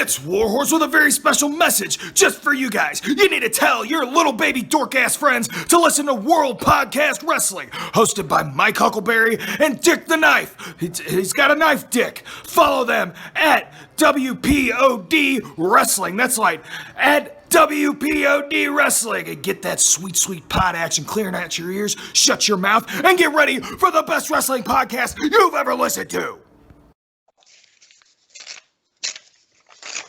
It's Warhorse with a very special message just for you guys. You need to tell your little baby dork-ass friends to listen to World Podcast Wrestling, hosted by Mike Huckleberry and Dick the Knife. He's got a knife dick. Follow them at WPOD Wrestling. That's right, at WPOD Wrestling. And get that sweet, sweet pod action clearing out your ears, shut your mouth, and get ready for the best wrestling podcast you've ever listened to.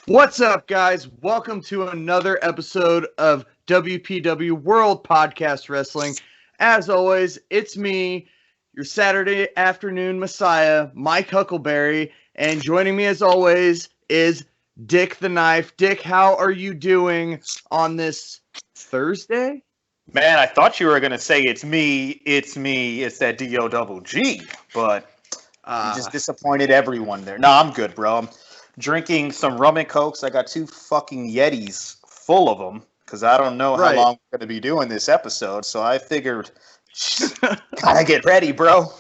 What's up, guys? Welcome to another episode of WPW World Podcast Wrestling. As always, it's me, your Saturday afternoon messiah, Mike Huckleberry, and joining me as always is Dick the Knife. Dick, how are you doing on this Thursday? Man, I thought you were going to say it's me, it's that D-O-double-G, but you just disappointed everyone there. No, I'm good, bro. I'm drinking some rum and cokes. I got 2 fucking Yetis full of them because I don't know how long we're going to be doing this episode, so I figured, gotta get ready, bro.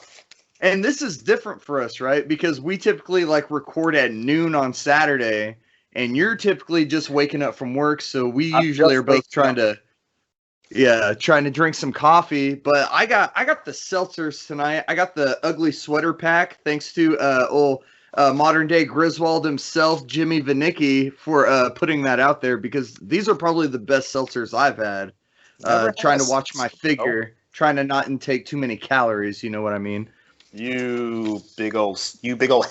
And this is different for us, right? Because we typically record at noon on Saturday, and you're typically just waking up from work, so we usually are both trying to drink some coffee. But I got the seltzers tonight. I got the Ugly Sweater Pack, thanks to modern day Griswold himself, Jimmy Vinicki, for putting that out there, because these are probably the best seltzers I've had. Trying to watch my figure, trying to not intake too many calories. You know what I mean? You big old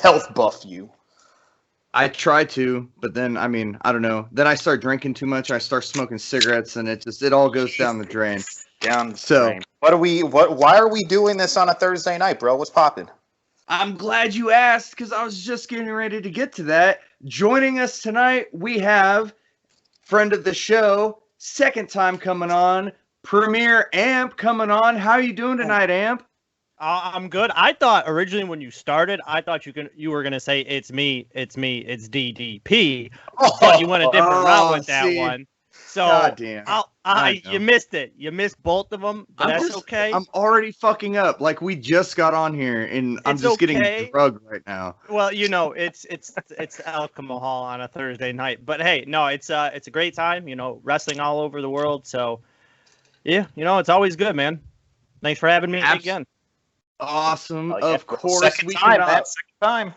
health buff, you. I try to, but then, I don't know. Then I start drinking too much. I start smoking cigarettes, and it all goes down the drain. Drain. Why are we doing this on a Thursday night, bro? What's poppin'? I'm glad you asked, because I was just getting ready to get to that. Joining us tonight, we have friend of the show, second time coming on, Premier Amp coming on. How you doing tonight, Amp? I'm good. I thought originally when you started, I thought you were gonna say it's me, it's DDP, but you went a different route with that one. So goddamn. You missed it. You missed both of them, but that's okay. I'm already fucking up. We just got on here, and I'm just getting drugged right now. Well, it's alcohol on a Thursday night. But hey, no, it's a great time. Wrestling all over the world. So yeah, it's always good, man. Thanks for having me again. Awesome. Of course, second time.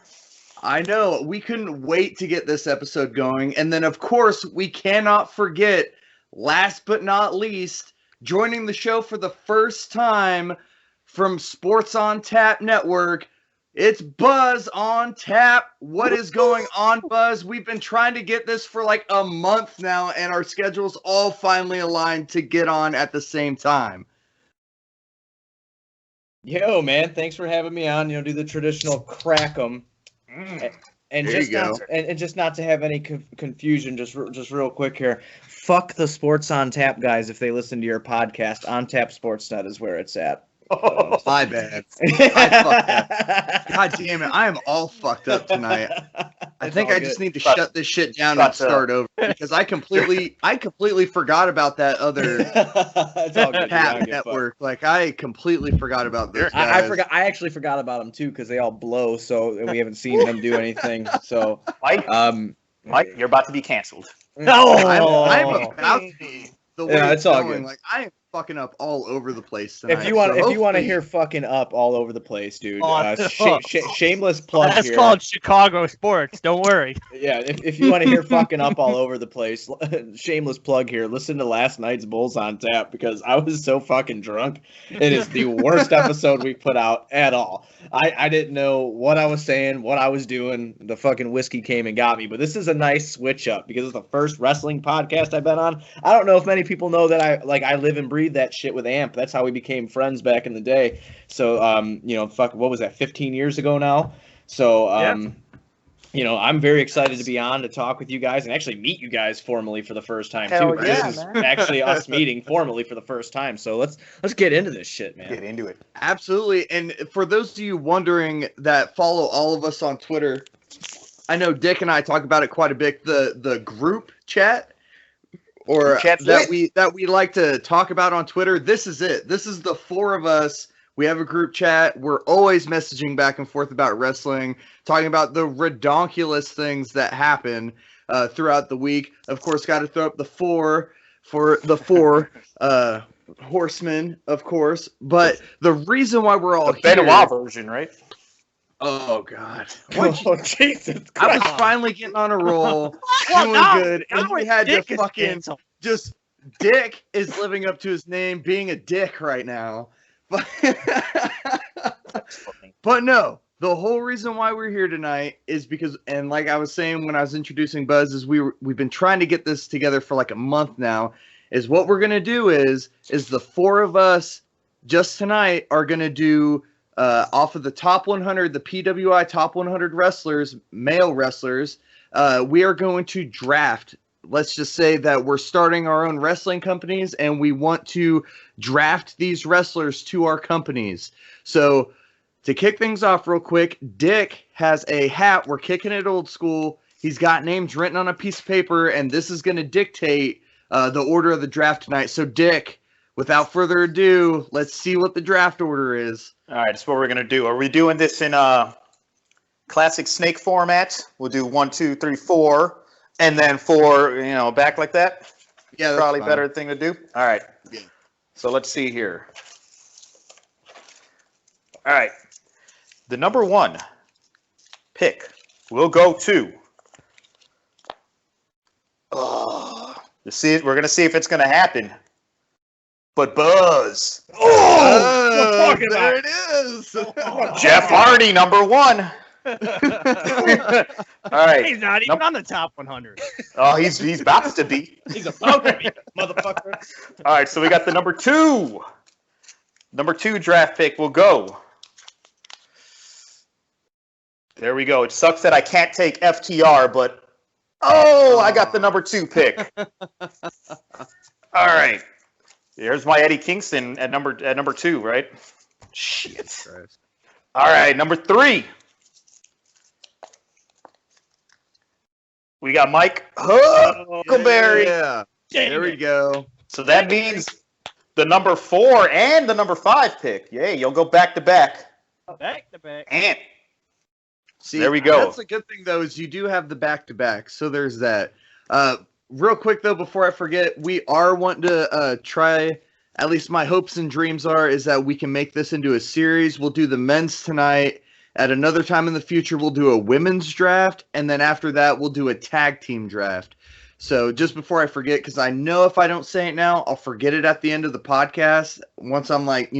I know. We couldn't wait to get this episode going. And then, of course, we cannot forget, last but not least, joining the show for the first time from Sports on Tap Network, it's Buzz on Tap. What is going on, Buzz? We've been trying to get this for a month now, and our schedules all finally aligned to get on at the same time. Yo, man, thanks for having me on. Do the traditional crack 'em. And just not to have any confusion, just real quick here. Fuck the Sports on Tap guys if they listen to your podcast. On Tap Sportsnet is where it's at. My bad. I fucked up. God damn it! I am all fucked up tonight. I think I just need to shut this shit down and start over, because I completely forgot about that other Tap Network. I completely forgot about those guys. I actually forgot about them too, because they all blow. So we haven't seen them do anything. So Mike, you're about to be canceled. No, I'm about to be. The way it's all good. I am fucking up all over the place tonight. If you want to hear fucking up all over the place, dude, shameless plug That's here. That's called Chicago sports. Don't worry. Yeah, if you want to hear fucking up all over the place, shameless plug here. Listen to last night's Bulls on Tap, because I was so fucking drunk. It is the worst episode we put out at all. I didn't know what I was saying, what I was doing. The fucking whiskey came and got me. But this is a nice switch up, because it's the first wrestling podcast I've been on. I don't know if many people know that I live and breathe that shit with Amp. That's how we became friends back in the day. So what was that, 15 years ago now? So I'm very excited to be on to talk with you guys and actually meet you guys formally for the first time too. Yeah, this is actually us meeting formally for the first time. So let's get into this shit, man. Get into it. Absolutely. And for those of you wondering that follow all of us on Twitter, I know Dick and I talk about it quite a bit, the group chat, or that we like to talk about on Twitter. This is it. This is the 4 of us We have a group chat. We're always messaging back and forth about wrestling, talking about the redonkulous things that happen throughout the week. Of course, got to throw up the four for the four horsemen, of course. But the reason why we're all The here... Benoit version, right? Oh, God. Oh, Jesus I was Christ. finally getting on a roll, doing good, and we had to fucking just... Dick is living up to his name, being a dick right now. But, but no, the whole reason why we're here tonight is because, and like I was saying when I was introducing Buzz, is we've been trying to get this together for like a month now. Is what we're gonna do is the four of us just tonight are gonna do off of the top 100, the PWI top 100 wrestlers, male wrestlers. We are going to draft. Let's just say that we're starting our own wrestling companies and we want to draft these wrestlers to our companies. So to kick things off real quick, Dick has a hat. We're kicking it old school. He's got names written on a piece of paper, and this is going to dictate the order of the draft tonight. So Dick, without further ado, let's see what the draft order is. All right, that's what we're going to do. Are we doing this in classic snake format? We'll do 1, 2, 3, 4. And then 4, back like that? Yeah, that's probably fine. better thing to do. All right. Yeah. So let's see here. All right. The number 1 pick will go to. We're going to see if it's going to happen. But Buzz. Oh, there it is. Jeff Hardy, number 1. All right. He's not even on the top 100. Oh, he's about to be. He's about to be, motherfucker. All right, so we got the number 2. Number 2 draft pick will go. There we go. It sucks that I can't take FTR, but I got the number 2 pick. All right. There's my Eddie Kingston at number 2, right? Shit. All right, number 3. We got Mike Huckleberry. Yeah. There we go. So that means the number 4 and the number 5 pick. Yay, you'll go back to back. Back to back. And See, there we go. That's a good thing, though, is you do have the back-to-back, so there's that. Real quick, though, before I forget, we are wanting to try, at least my hopes and dreams is that we can make this into a series. We'll do the men's tonight. At another time in the future, we'll do a women's draft, and then after that, we'll do a tag team draft. So just before I forget, because I know if I don't say it now, I'll forget it at the end of the podcast once I'm like,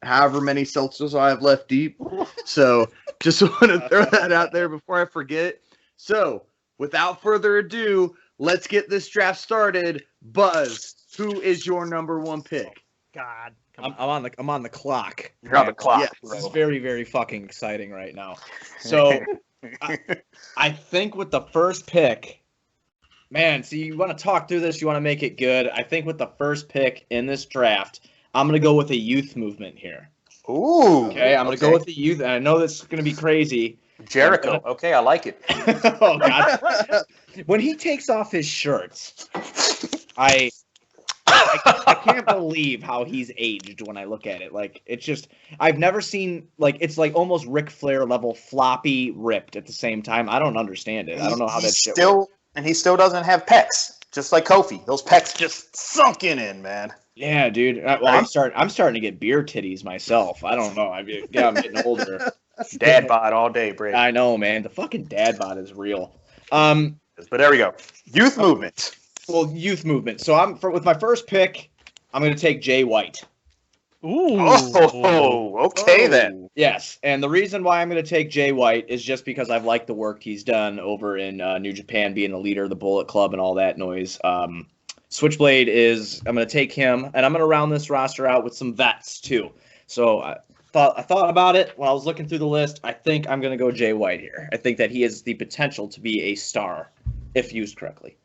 however many seltzers I have left deep. So just want to throw that out there before I forget. So without further ado, let's get this draft started. Buzz, who is your number 1 pick? God. I'm on the clock. You're on the clock. Yeah, This is very, very fucking exciting right now. So I think with the first pick, man, so you want to talk through this, you want to make it good. I think with the first pick in this draft, I'm going to go with a youth movement here. Ooh. Okay, I'm going to go with the youth, and I know this is going to be crazy. Jericho. Okay, I like it. Oh, God. When he takes off his shirts, I can't believe how he's aged when I look at it. Like, it's just, I've never seen, like, it's like almost Ric Flair level floppy ripped at the same time. I don't understand it. I don't know how that shit works. And he still doesn't have pecs, just like Kofi. Those pecs just sunken in, man. Yeah, dude. Well, I'm starting to get beer titties myself. I don't know. I'm getting older. Dad bod all day, Brady. I know, man. The fucking dad bod is real. But there we go. Youth movement. Well, youth movement. So with my first pick, I'm going to take Jay White. Ooh. Oh, okay then. Yes, and the reason why I'm going to take Jay White is just because I've liked the work he's done over in New Japan, being the leader of the Bullet Club and all that noise. Switchblade I'm going to take him, and I'm going to round this roster out with some vets too. So I thought about it when I was looking through the list. I think I'm going to go Jay White here. I think that he has the potential to be a star if used correctly.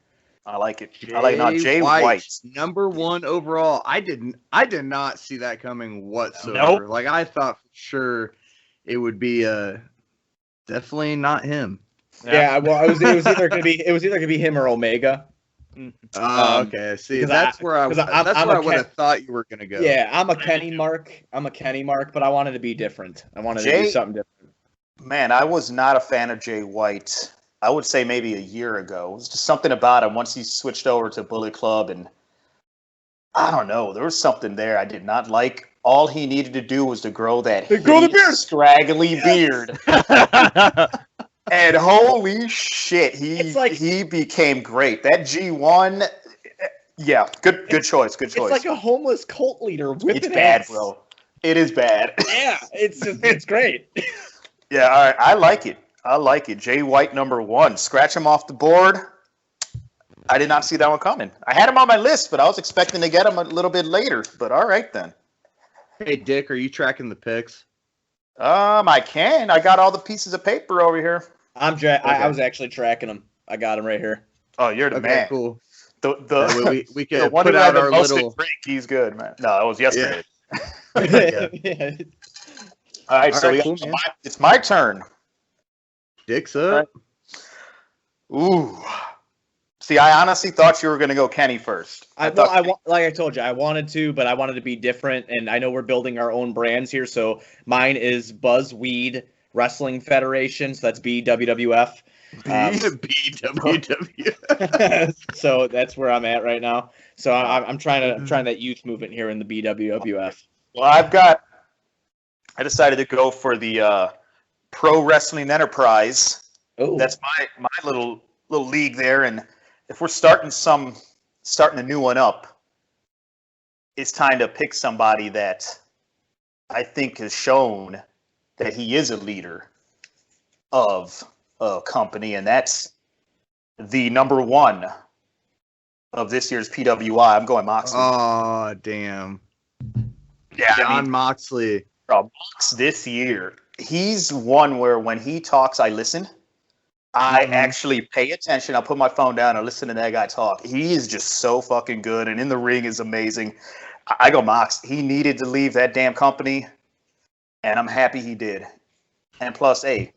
I like it. Jay White. Number 1 overall. I did not see that coming whatsoever. Nope. Like, I thought for sure it would be definitely not him. Yeah, well, it was either gonna be him or Omega. Oh, okay. See, because that's where I because I'm that's a where I would Ken- have thought you were gonna go. Yeah, I'm a Kenny Mark, but I wanted to be different. I wanted to do Jay- something different. Man, I was not a fan of Jay White. I would say maybe a year ago. It was just something about him once he switched over to Bullet Club, and I don't know. There was something there I did not like. All he needed to do was to grow that Grow the hideous, beard. scraggly beard. And holy shit, he became great. That G1, yeah, good choice. Good choice. It's like a homeless cult leader whipping It's bad, ass. bro. It is bad. Yeah, it's great. Yeah, all right. I like it. Jay White #1. Scratch him off the board. I did not see that one coming. I had him on my list, but I was expecting to get him a little bit later. But all right then. Hey, Dick, are you tracking the picks? I can. I got all the pieces of paper over here. I was actually tracking him. I got him right here. Oh, you're the Okay, man. cool. The We the can one put who had out the our most little. to drink, he's good, man. No, it was yesterday. Yeah. All right, All so right, we got, cool, man. it's my turn. Dick's up. Ooh. See, I honestly thought you were going to go Kenny first. Like I told you, I wanted to, but I wanted to be different, and I know we're building our own brands here. So mine is Buzzweed Wrestling Federation. So that's BWWF. BWW. So that's where I'm at right now. So I'm trying that youth movement here in the BWWF. Well, I decided to go for the Pro Wrestling Enterprise. Oh, That's my little league there, and if we're starting a new one up, it's time to pick somebody that I think has shown that he is a leader of a company, and that's the #1 of this year's PWI. I'm going Moxley. Oh, damn. Yeah, John Moxley. Mox this year, he's one where when he talks, I listen. I actually pay attention. I'll put my phone down and listen to that guy talk. He is just so fucking good, and in the ring is amazing. I go Mox. He needed to leave that damn company, and I'm happy he did. And plus, hey,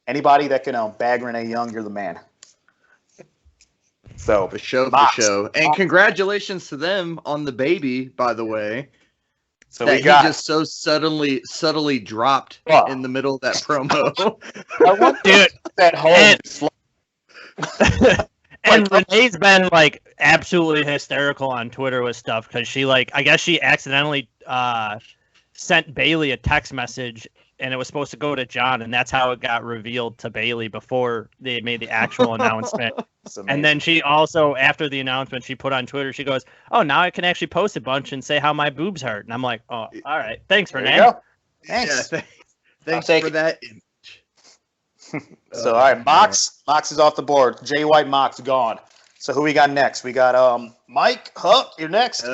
anybody that can bag Renee Young, you're the man. So, For show. Mox. And congratulations to them on the baby, by the way. So That we got he just so subtly dropped Oh. in the middle of that promo. I want Dude, that whole and Renee's been like absolutely hysterical on Twitter with stuff because she I guess she accidentally sent Bailey a text message and it was supposed to go to John, and that's how it got revealed to Bailey before they made the actual announcement. And then she also, after the announcement, she put on Twitter, she goes, "Oh, now I can actually post a bunch and say how my boobs hurt." And I'm like, "Oh, all right, thanks, there Renee." you go. Thanks. Yeah, thanks take for it. that. So all right, Mox is off the board. Jay White, Mox gone. So who we got next? We got Mike Huck. You're next.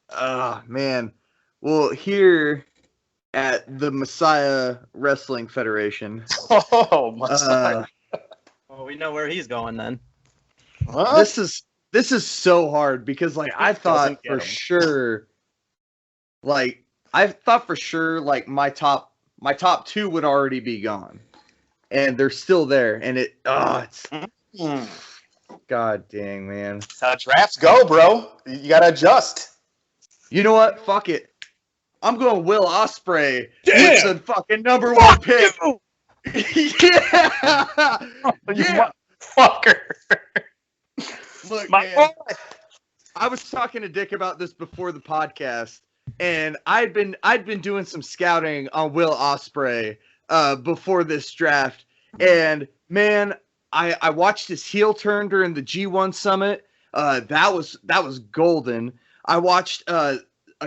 Oh, man. Well, here at the Messiah Wrestling Federation, Oh my God. Well, we know where he's going then. Huh? this is so hard because I thought Doesn't get for him. sure my top 2 would already be gone, and they're still there, and it's Hmm. god dang, man. That's how drafts go, bro. You gotta adjust. You know what? Fuck it. I'm going Will Ospreay. Damn! It's the fucking #1 pick. Yeah. Yeah. Fucker. Look, My man, boy. I was talking to Dick about this before the podcast, and I'd been doing some scouting on Will Ospreay before this draft, and man, I watched his heel turn during the G1 Summit. That was golden. I watched a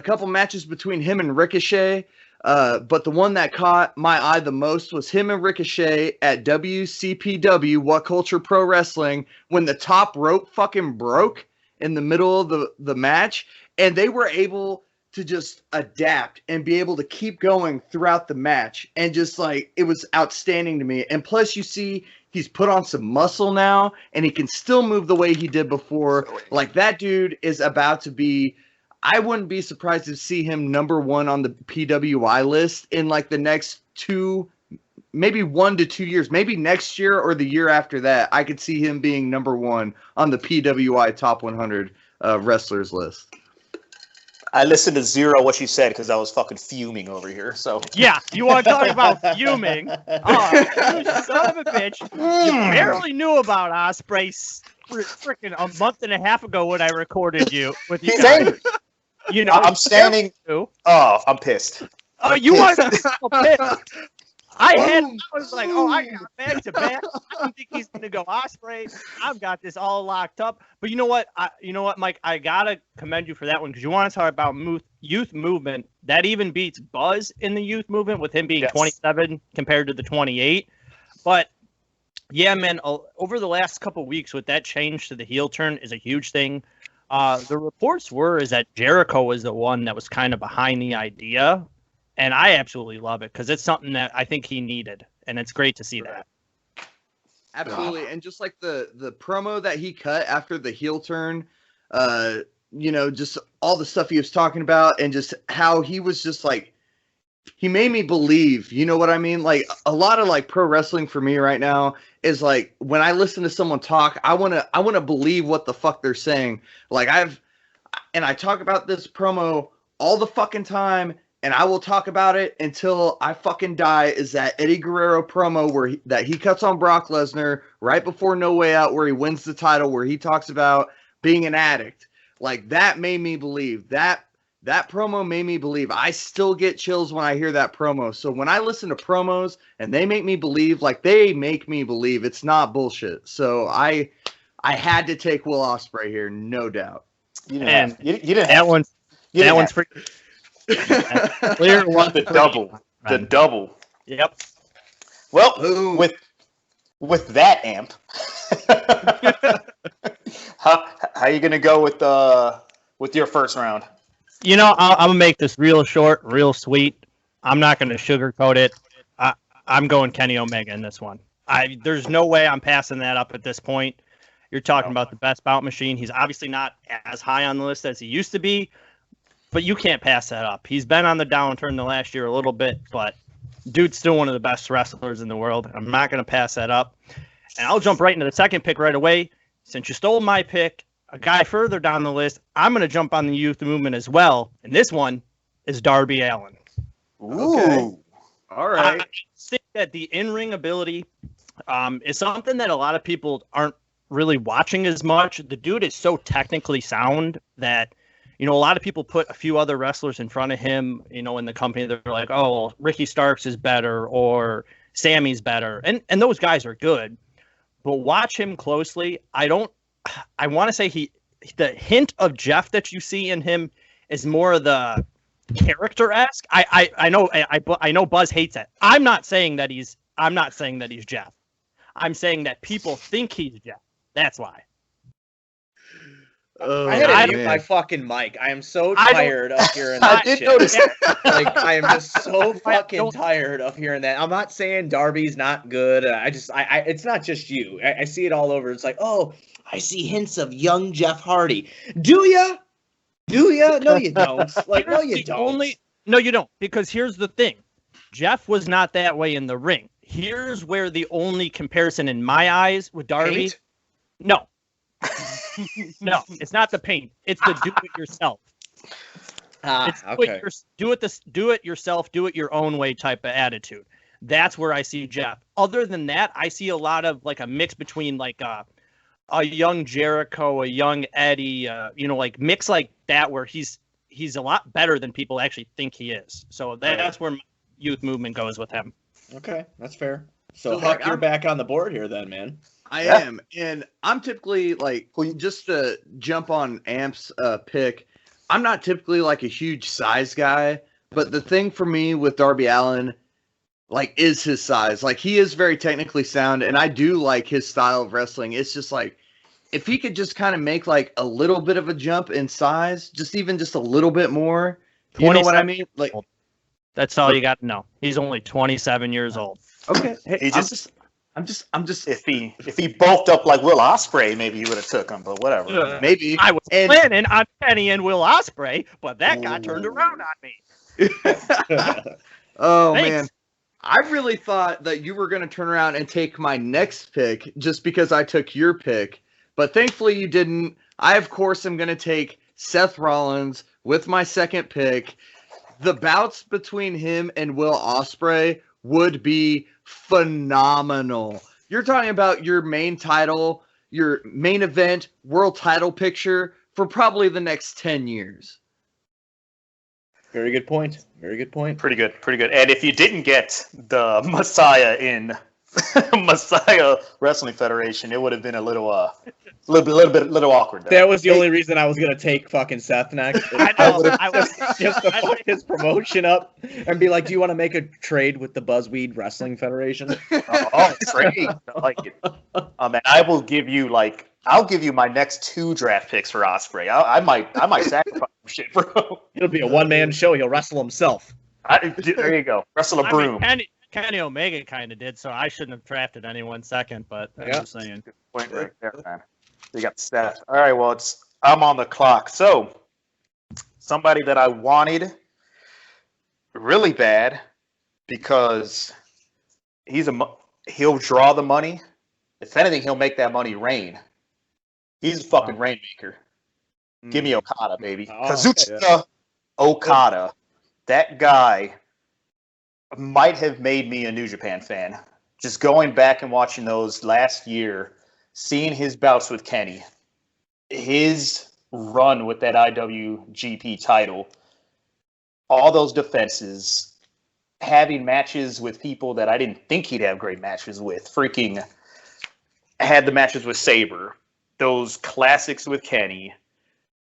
couple matches between him and Ricochet, but the one that caught my eye the most was him and Ricochet at WCPW, What Culture Pro Wrestling, when the top rope fucking broke in the middle of the match, and they were able to just adapt and be able to keep going throughout the match, and just it was outstanding to me. And plus, you see, he's put on some muscle now, and he can still move the way he did before. That dude is about to be. I wouldn't be surprised to see him #1 on the PWI list in the next 2, maybe 1 to 2 years, maybe next year or the year after that, I could see him being number 1 on the PWI top 100 wrestlers list. I listened to zero what you said because I was fucking fuming over here. So Yeah, you want to talk about fuming? Oh, you son of a bitch! You barely knew about Ospreay freaking a month and a half ago when I recorded you with you guys. You know, I'm standing. Oh, I'm pissed. Oh, you want to pissed? I was like, I got back to back. I don't think he's gonna go Ospreay. I've got this all locked up. But you know what? Mike? I gotta commend you for that one because you want to talk about youth movement. That even beats Buzz in the youth movement with him being 27 compared to the 28. But yeah, man, over the last couple of weeks with that change to the heel turn is a huge thing. The reports is that Jericho was the one that was kind of behind the idea. And I absolutely love it because it's something that I think he needed, and it's great to see that. Absolutely, and just like the promo that he cut after the heel turn, just all the stuff he was talking about, and just how he was just like, he made me believe. You know what I mean? Like a lot of like pro wrestling for me right now is like when I listen to someone talk, I wanna believe what the fuck they're saying. Like I talk about this promo all the fucking time. And I will talk about it until I fucking die, is that Eddie Guerrero promo where he cuts on Brock Lesnar right before No Way Out, where he wins the title, where he talks about being an addict. Like, that made me believe. That promo made me believe. I still get chills when I hear that promo. So when I listen to promos and they make me believe, like, they make me believe. It's not bullshit. So I had to take Will Ospreay here, no doubt. You didn't that one's for clear one. The double. Yep. Well, with that amp, how you gonna go with your first round? You know, I'm gonna make this real short, real sweet. I'm not gonna sugarcoat it. I'm going Kenny Omega in this one. There's no way I'm passing that up at this point. You're talking about the best bout machine. He's obviously not as high on the list as he used to be. But you can't pass that up. He's been on the downturn the last year a little bit, but dude's still one of the best wrestlers in the world. I'm not going to pass that up. And I'll jump right into the second pick right away. Since you stole my pick, a guy further down the list, I'm going to jump on the youth movement as well. And this one is Darby Allin. Ooh. Okay. All right. I think that the in-ring ability is something that a lot of people aren't really watching as much. The dude is so technically sound that a lot of people put a few other wrestlers in front of him, in the company. They're like, oh, Ricky Starks is better or Sammy's better. And those guys are good. But watch him closely. I want to say the hint of Jeff that you see in him is more of the character-esque. I know Buzz hates it. I'm not saying that he's Jeff. I'm saying that people think he's Jeff. That's why. I had to mute my fucking mic. I am so tired of hearing that shit. Notice like, I am just so fucking tired of hearing that. I'm not saying Darby's not good. It's not just you. I see it all over. It's like, oh, I see hints of young Jeff Hardy. Do ya? Do ya? No, you don't. Like, no, you don't. No, you don't. Because here's the thing. Jeff was not that way in the ring. Here's where the only comparison in my eyes with Darby. Paint? No. No, it's not the paint. It's the do it yourself. Okay. Do it yourself, do it your own way type of attitude. That's where I see Jeff. Other than that, I see a lot of like a mix between like a young Jericho, a young Eddie, like mix like that where he's a lot better than people actually think he is. So that's where my youth movement goes with him. Okay, that's fair. So Huck, you're back on the board here then, man. I am, and I'm typically like, just to jump on Amp's pick, I'm not typically like a huge size guy, but the thing for me with Darby Allin, like, is his size. Like, he is very technically sound, and I do like his style of wrestling. It's just like, if he could just kind of make like a little bit of a jump in size, just a little bit more, you know what I mean? Like, that's all you got to know. He's only 27 years old. Okay, hey, I'm just. If he bulked up like Will Ospreay, maybe you would have took him, but whatever. Maybe I was planning on Kenny and Will Ospreay, but that got turned around on me. Oh Thanks. man, I really thought that you were going to turn around and take my next pick just because I took your pick, but thankfully you didn't. I, of course, am going to take Seth Rollins with my second pick. The bouts between him and Will Ospreay would be phenomenal. You're talking about your main title, your main event, world title picture for probably the next 10 years. Very good point. Very good point. Pretty good. And if you didn't get the Messiah in Messiah Wrestling Federation, it would have been a little awkward. There. That was the only reason I was gonna take fucking Seth next. I know. Just to fuck his promotion up and be like, "Do you want to make a trade with the Buzzweed Wrestling Federation?" Trade. I like it. Man, I'll give you my next 2 draft picks for Ospreay. I might sacrifice some shit, bro. It'll be a one-man show. He'll wrestle himself. There you go. Wrestle a broom. Kenny Omega kind of did, so I shouldn't have drafted anyone second. But I'm just saying. Good point right there, man. You got the stats. All right, well, I'm on the clock. So somebody that I wanted really bad because he'll draw the money. If anything, he'll make that money rain. He's a fucking rainmaker. Give me Okada, baby. Kazuchika Okada. That guy might have made me a New Japan fan. Just going back and watching those last year, seeing his bouts with Kenny, his run with that IWGP title, all those defenses, having matches with people that I didn't think he'd have great matches with. Freaking had the matches with Sabre. Those classics with Kenny,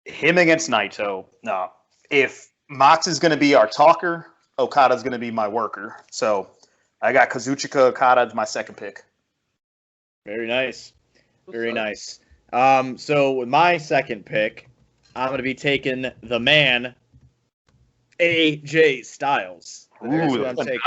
him against Naito. No, if Mox is going to be our talker, Okada's going to be my worker. So I got Kazuchika Okada as my second pick. Very nice. Very nice. So with my second pick, I'm going to be taking the man, AJ Styles. That's who I'm taking.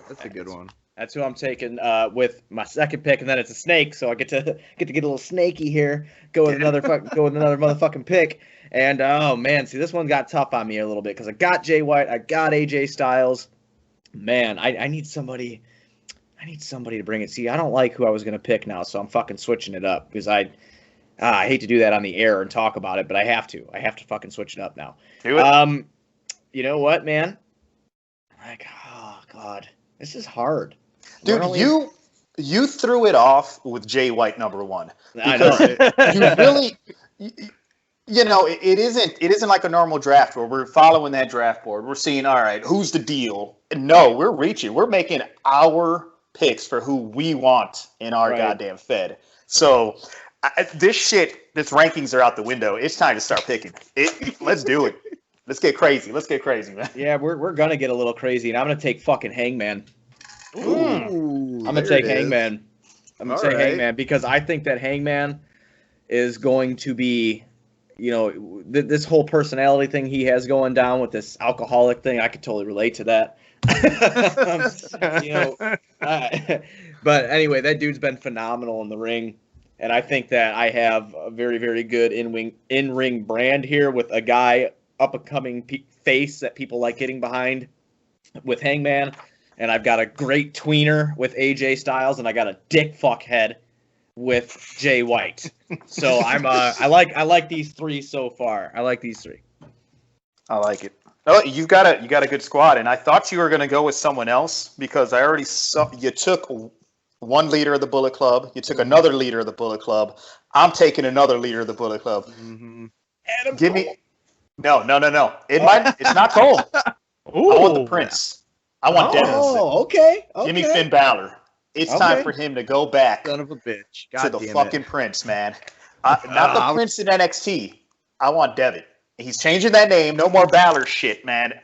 That's a good one. That's who I'm taking with my second pick, and then it's a snake, so I get to get a little snaky here. Go with another motherfucking pick. And oh man, see, this one got tough on me a little bit because I got Jay White, I got AJ Styles. Man, I need somebody. I need somebody to bring it. See, I don't like who I was gonna pick now, so I'm fucking switching it up because I hate to do that on the air and talk about it, but I have to. I have to fucking switch it up now. Do it. You know what, man? Like, oh god, this is hard. Dude, you threw it off with Jay White number 1. I know. You really, it isn't like a normal draft where we're following that draft board. We're seeing, all right, who's the deal? No, we're reaching. We're making our picks for who we want in our goddamn Fed. So this rankings are out the window. It's time to start picking. Let's do it. Let's get crazy. Man. Yeah, we're gonna get a little crazy, and I'm gonna take fucking Hangman. Ooh, I'm gonna take Hangman. I'm gonna say Hangman because I think that Hangman is going to be, this whole personality thing he has going down with this alcoholic thing. I could totally relate to that. But anyway, that dude's been phenomenal in the ring, and I think that I have a very, very good in-ring brand here with a guy up-and-coming face that people like getting behind with Hangman. And I've got a great tweener with AJ Styles, and I got a dick fuck head with Jay White. So I like these 3 so far. I like these 3. I like it. Oh, you got a good squad, and I thought you were going to go with someone else because I already saw you took one leader of the Bullet Club, you took another leader of the Bullet Club. I'm taking another leader of the Bullet Club. Mm-hmm. Give me no. It's not Cole. Ooh. I want the Prince. I want Devin. Oh, okay. Give me Finn Balor. It's time for him to go back Son of a bitch. to the fucking Prince, man. Not the Prince in NXT. I want Devin. He's changing that name. No more Balor shit, man.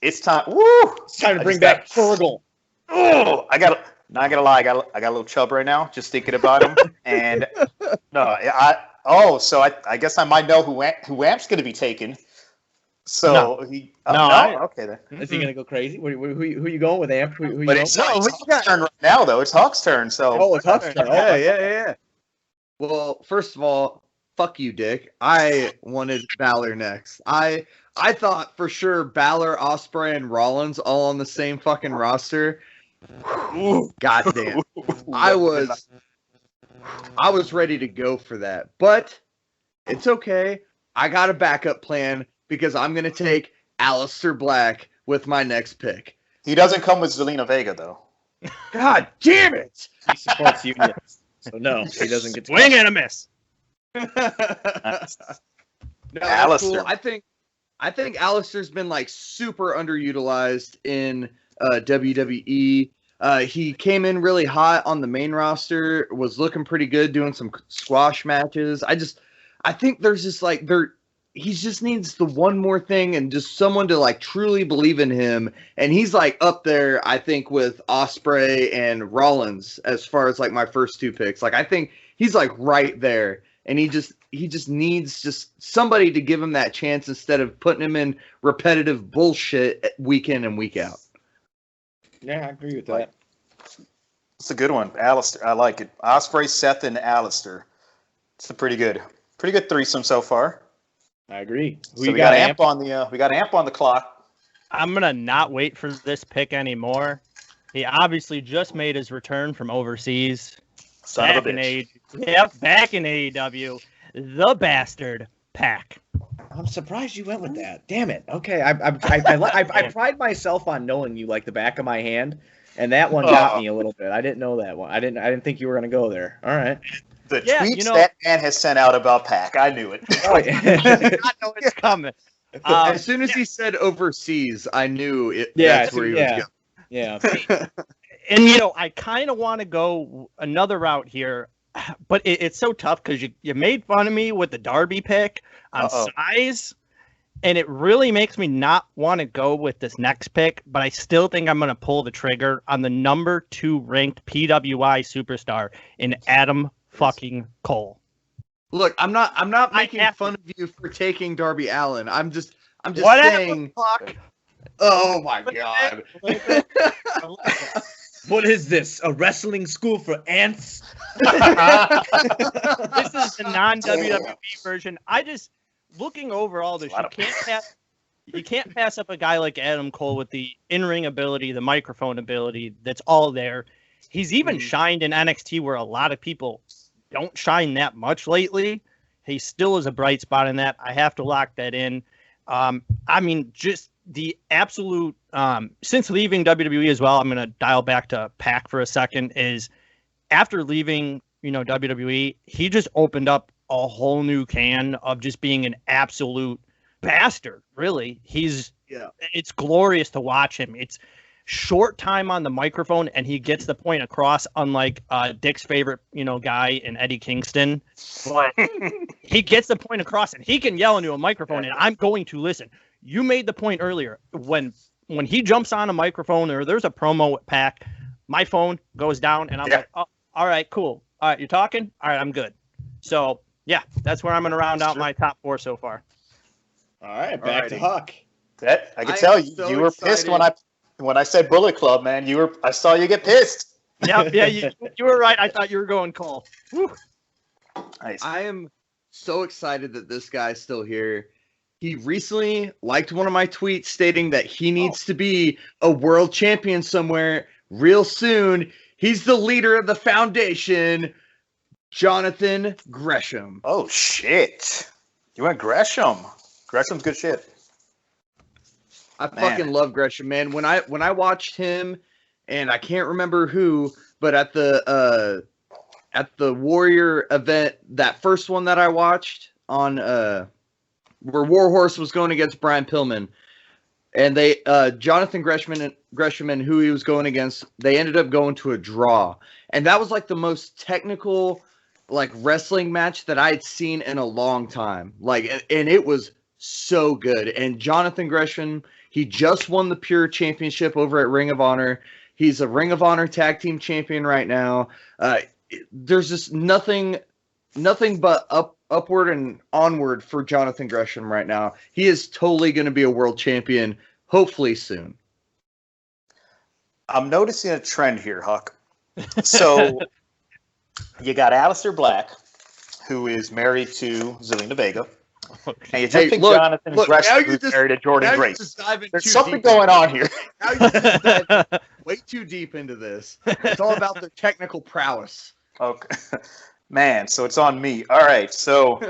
It's time. Woo! It's time to bring back Fergal. Oh, not gonna lie, I got a little chub right now just thinking about him. And so I guess I might know who Amp's gonna be taking. So okay then. Is he gonna go crazy? Who you going with, Amp? Who you But going? it's Hawk's turn right now, though. It's Hawk's turn. So It's Hawk's turn. Yeah. Well, first of all, fuck you, Dick. I wanted Balor next. I thought for sure Balor, Ospreay, and Rollins all on the same fucking roster. Goddamn. I was ready to go for that, but it's okay. I got a backup plan because I'm going to take Aleister Black with my next pick. He doesn't come with Zelina Vega, though. God damn it! He supports unions, so no, he doesn't get to Swing and a miss. No, Aleister. that's cool. I think Aleister's been like super underutilized in WWE. He came in really hot on the main roster, was looking pretty good, doing some squash matches. I think there's just like he just needs the one more thing and just someone to like truly believe in him. And he's like up there, I think, with Ospreay and Rollins as far as like my first two picks. Like I think he's like right there, and he just needs just somebody to give him that chance instead of putting him in repetitive bullshit week in and week out. Yeah, I agree with that. It's a good one. Aleister, I like it. Ospreay, Seth, and Aleister. It's a pretty good threesome so far. I agree. We got Amp on the clock. I'm gonna not wait for this pick anymore. He obviously just made his return from overseas. Son of a bitch. Back in AEW, the bastard Pac. I'm surprised you went with that. Damn it. Okay, I pride myself on knowing you like the back of my hand, and that one got me a little bit. I didn't know that one. I didn't think you were gonna go there. All right. The tweets that man has sent out about Pac, I knew it. Oh, yeah. I know it's coming. As soon as he said overseas, I knew that's where he was going. Yeah. And, I kind of want to go another route here, but it's so tough because you made fun of me with the Darby pick on size, and it really makes me not want to go with this next pick, but I still think I'm going to pull the trigger on the number 2 ranked PWI superstar in Adam fucking Cole. Look, I'm not making fun of you for taking Darby Allin. I'm just Whatever, saying. fuck. Oh my god. What is this? A wrestling school for ants? This is the non-WWE version. Looking over all this, you can't pass up a guy like Adam Cole with the in-ring ability, the microphone ability that's all there. He's even shined in NXT where a lot of people don't shine that much lately. He still is a bright spot in that. I have to lock that in. Just the absolute since leaving WWE as well, I'm going to dial back to Pac for a second, is after leaving, WWE, he just opened up a whole new can of just being an absolute bastard, really. It's glorious to watch him. It's short time on the microphone and he gets the point across, unlike Dick's favorite guy in Eddie Kingston. But he gets the point across and he can yell into a microphone and I'm going to listen. You made the point earlier, when he jumps on a microphone or there's a promo with Pac, my phone goes down and I'm like, oh, all right, cool, all right, you're talking, all right, I'm good. So yeah, that's where I'm going to round out my top 4 so far. All right, back to Huck. That I can tell you were pissed when I said Bullet Club, man. I saw you get pissed. Yeah, you were right. I thought you were going Cole. Whew. Nice. I am so excited that this guy's still here. He recently liked one of my tweets stating that he needs to be a world champion somewhere real soon. He's the leader of the foundation, Jonathan Gresham. Oh, shit. You went Gresham. Gresham's good shit. I fucking love Gresham, man. When I watched him, and I can't remember who, but at the Warrior event, that first one that I watched on where Warhorse was going against Brian Pillman, and they Jonathan Gresham and who he was going against, they ended up going to a draw, and that was like the most technical like wrestling match that I'd seen in a long time. Like, and it was so good. And Jonathan Gresham, he just won the Pure Championship over at Ring of Honor. He's a Ring of Honor Tag Team Champion right now. There's just nothing but upward and onward for Jonathan Gresham right now. He is totally going to be a world champion, hopefully soon. I'm noticing a trend here, Huck. So you got Aleister Black, who is married to Zelina Vega. And you just picked Jonathan Gresham, who's married to Jordan Grace. There's something going on here. way too deep into this. It's all about their technical prowess. Okay. Man, so it's on me. All right, so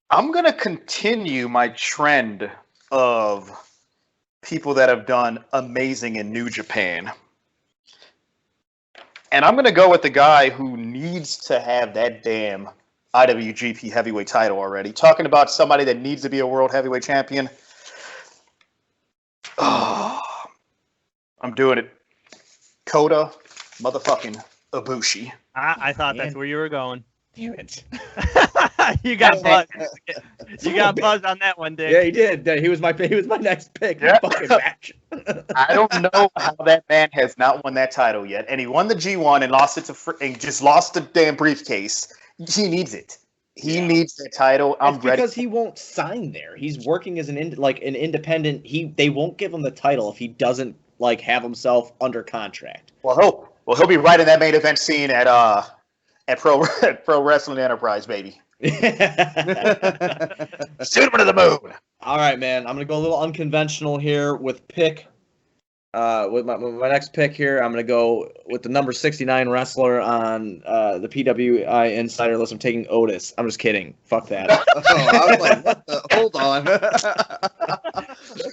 I'm going to continue my trend of people that have done amazing in New Japan. And I'm going to go with the guy who needs to have that damn IWGP heavyweight title already. Talking about somebody that needs to be a world heavyweight champion. Oh, I'm doing it. Kota motherfucking Ibushi. I thought that's where you were going. Damn it. You got buzzed. You got buzzed on that one, Dick. Yeah, he did. He was my next pick. Yeah. Fucking match. I don't know how that man has not won that title yet, and he won the G1 and lost it to and just lost the damn briefcase. He needs it. He needs the title. I'm ready. Because he won't sign there. He's working as an independent. They won't give him the title if he doesn't have himself under contract. Well, he'll be right in that main event scene at Pro Wrestling Enterprise, baby. Shoot him to the moon. All right, man. I'm gonna go a little unconventional here with pick. With my next pick here, I'm gonna go with the number 69 wrestler on the PWI Insider list. I'm taking Otis. I'm just kidding. Fuck that. I was like, what the? Hold on.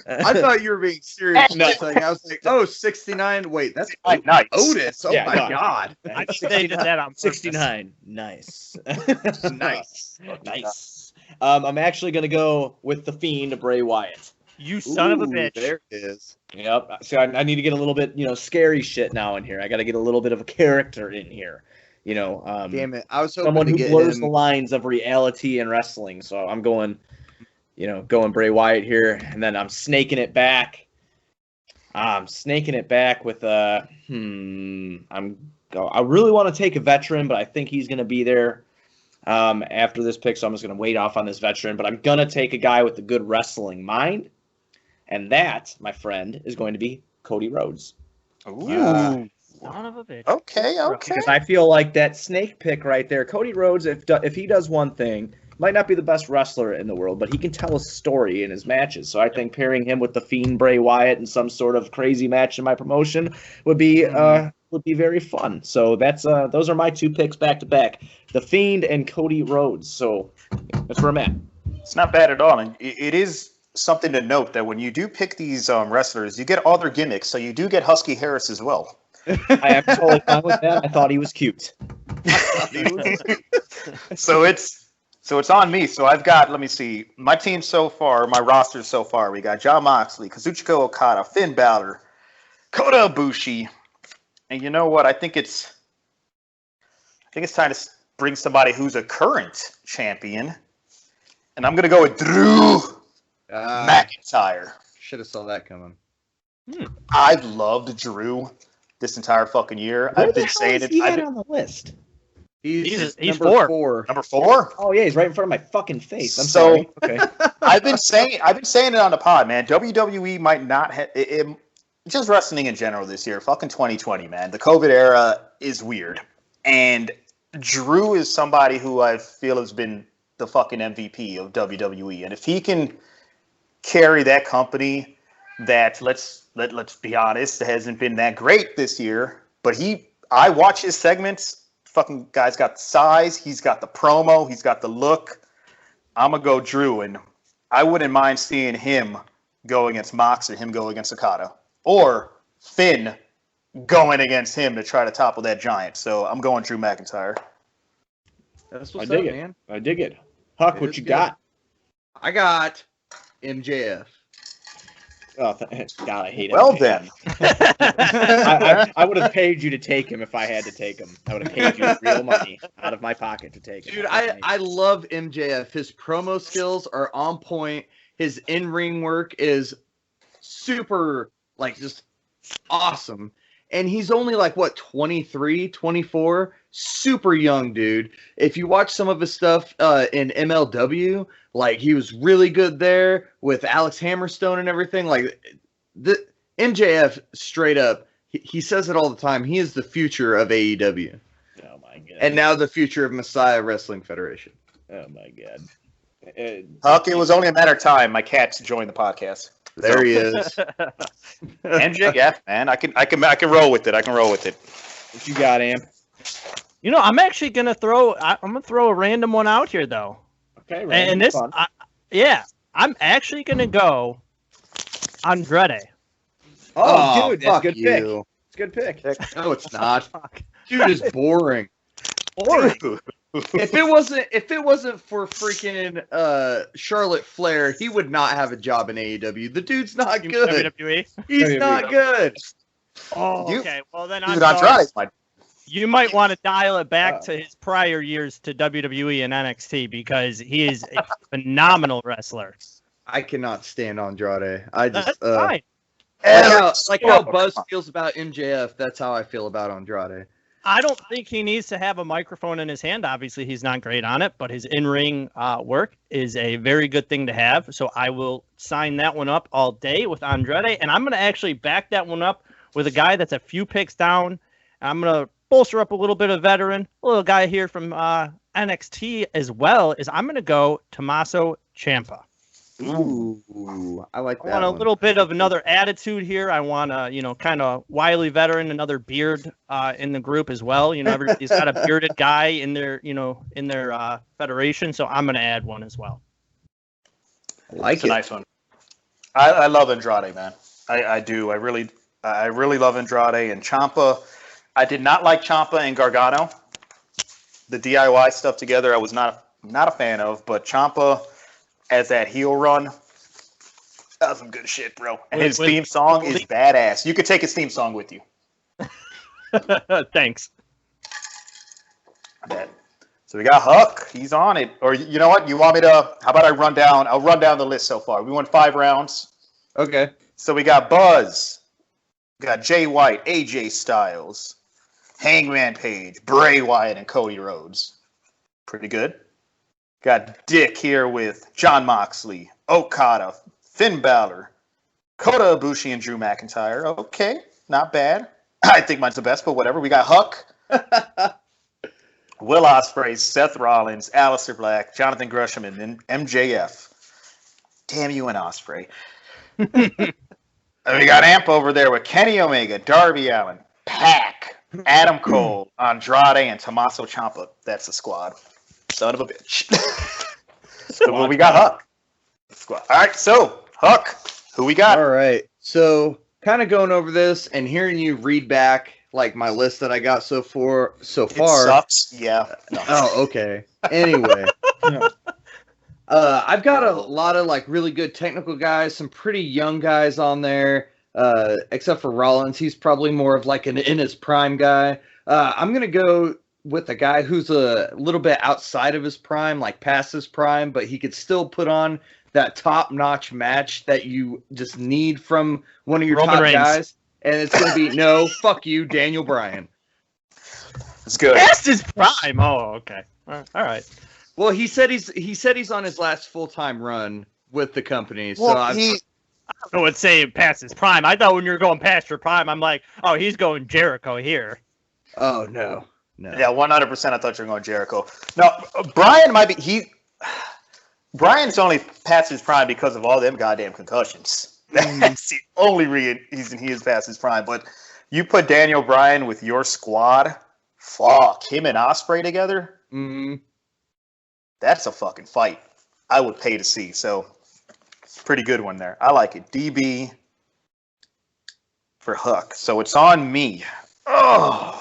I thought you were being serious. No. I was like, oh, 69. Wait, that's Nice. Otis. Oh Yeah, my no. God. I think they did that on purpose. 69. Nice. Nice. Nice. I'm actually gonna go with the Fiend, Bray Wyatt. You son of a Ooh, bitch. There it is. Yep. So I need to get a little bit, scary shit now in here. I got to get a little bit of a character in here. Damn it. I was hoping Someone to who get blurs him. the lines of reality and wrestling. So I'm going Bray Wyatt here, and then I'm snaking it back. With I really want to take a veteran, but I think he's going to be there after this pick, so I'm just going to wait off on this veteran. But I'm going to take a guy with a good wrestling mind, and that, my friend, is going to be Cody Rhodes. Ooh. Son of a bitch. Okay. Because I feel like that snake pick right there, Cody Rhodes, if he does one thing, might not be the best wrestler in the world, but he can tell a story in his matches. So I think pairing him with the Fiend Bray Wyatt in some sort of crazy match in my promotion would be very fun. So those are my two picks back to back, the Fiend and Cody Rhodes. So that's where I'm at. It's not bad at all, and it is something to note that when you do pick these wrestlers, you get all their gimmicks. So you do get Husky Harris as well. I am totally fine with that. I thought he was cute. So it's on me. So I've got, let me see, my team so far, my roster so far. We got Jon Moxley, Kazuchika Okada, Finn Balor, Kota Ibushi, and you know what? I think it's time to bring somebody who's a current champion, and I'm gonna go with Drew McIntyre. Should have saw that coming. I've loved Drew this entire fucking year. I've been saying it. He on the list. He's number four. Number 4. Oh yeah, he's right in front of my fucking face. I'm So- sorry. Okay. I've been saying it on the pod, man. WWE might not have just wrestling in general this year. Fucking 2020, man. The COVID era is weird, and Drew is somebody who I feel has been the fucking MVP of WWE, and if he can carry that company, that let's be honest, hasn't been that great this year, but I watch his segments. Fucking guy's got the size, he's got the promo, he's got the look. I'm gonna go Drew, and I wouldn't mind seeing him go against Mox or him go against Okada, or Finn going against him to try to topple that giant. So I'm going Drew McIntyre. That's I what's dig up, it. man. I dig it. Huck, It what is you good. got? I got MJF. Oh, God, I hate it. Well then, I would have paid you to take him if I had to take him. I would have paid you real money out of my pocket to take him. Dude, I love MJF. His promo skills are on point. His in-ring work is super, just awesome. And he's only 23, 24? Super young, dude. If you watch some of his stuff in MLW, he was really good there with Alex Hammerstone and everything. The MJF, straight up, he says it all the time. He is the future of AEW. Oh, my God. And now the future of Messiah Wrestling Federation. Oh, my God. Huck, it was only a matter of time. My cat's joined the podcast. There he is. MJF, man, I can roll with it. I can roll with it. What you got, Amp? You know, I'm actually gonna throw a random one out here though. Okay, And this, I'm actually gonna go Andrade. Oh, dude, that's fuck a good you. pick. It's a good pick. No, it's not. Dude is boring. Dude. If it wasn't for freaking Charlotte Flair, he would not have a job in AEW. The dude's not good. WWE. He's WWE. not good. Oh, You- okay. Well, then Dude, Andrade's my you might want to dial it back to his prior years to WWE and NXT because he is a phenomenal wrestler. I cannot stand Andrade. I just That's fine. like how Buzz feels about MJF. That's how I feel about Andrade. I don't think he needs to have a microphone in his hand. Obviously, he's not great on it, but his in-ring work is a very good thing to have. So I will sign that one up all day with Andrade, and I'm going to actually back that one up with a guy that's a few picks down. I'm going to bolster up a little bit of veteran, a little guy here from NXT as well. I'm going to go Tommaso Ciampa. Ooh, I like I that. want a one. little bit of another attitude here. I want a, kind of wily veteran, another beard in the group as well. Everybody's got a bearded guy in their, federation. So I'm going to add one as well. I like It's it. a nice one. I love Andrade, man. I do. I really love Andrade and Ciampa. I did not like Ciampa and Gargano. The DIY stuff together, I was not a fan of. But Ciampa, as that heel run, that was some good shit, bro. And his theme song is badass. You could take his theme song with you. Thanks. Bet. So we got Huck. He's on it. Or you know what? You want me to? How about I run down? I'll run down the list so far. We went 5 rounds. Okay. So we got Buzz, we got Jay White, AJ Styles, Hangman Page, Bray Wyatt, and Cody Rhodes. Pretty good. Got Dick here with Jon Moxley, Okada, Finn Balor, Kota Ibushi, and Drew McIntyre. Okay, not bad. I think mine's the best, but whatever. We got Huck, Will Ospreay, Seth Rollins, Aleister Black, Jonathan Gresham, and then MJF. Damn you and Ospreay. And we got Amp over there with Kenny Omega, Darby Allin, Pac, Adam Cole, Andrade, and Tommaso Ciampa. That's the squad. Son of a bitch. So we got Huck. Squad. All right, so Huck, who we got? All right. So, kind of going over this and hearing you read back like my list that I got so far. It sucks. Yeah. No. Oh, okay. Anyway, I've got a lot of like really good technical guys, some pretty young guys on there. Except for Rollins, he's probably more of like an in his prime guy. I'm gonna go with a guy who's a little bit outside of his prime, like past his prime, but he could still put on that top-notch match that you just need from one of your Roman top Reigns. guys. And it's gonna be fuck you, Daniel Bryan. It's good. Past his prime. Oh, okay. All right. Well, he said he's on his last full-time run with the company. So Well, I I would say past his prime. I thought when you were going past your prime, I'm like, oh, he's going Jericho here. oh no. Yeah, 100%. I thought you were going Jericho. No, Brian might be. Brian's only past his prime because of all them goddamn concussions. That's the only reason he is past his prime. But you put Daniel Bryan with your squad, fuck him and Ospreay together. Mm-hmm. That's a fucking fight. I would pay to see. So, pretty good one there. I like it. DB for Huck. So it's on me. Oh.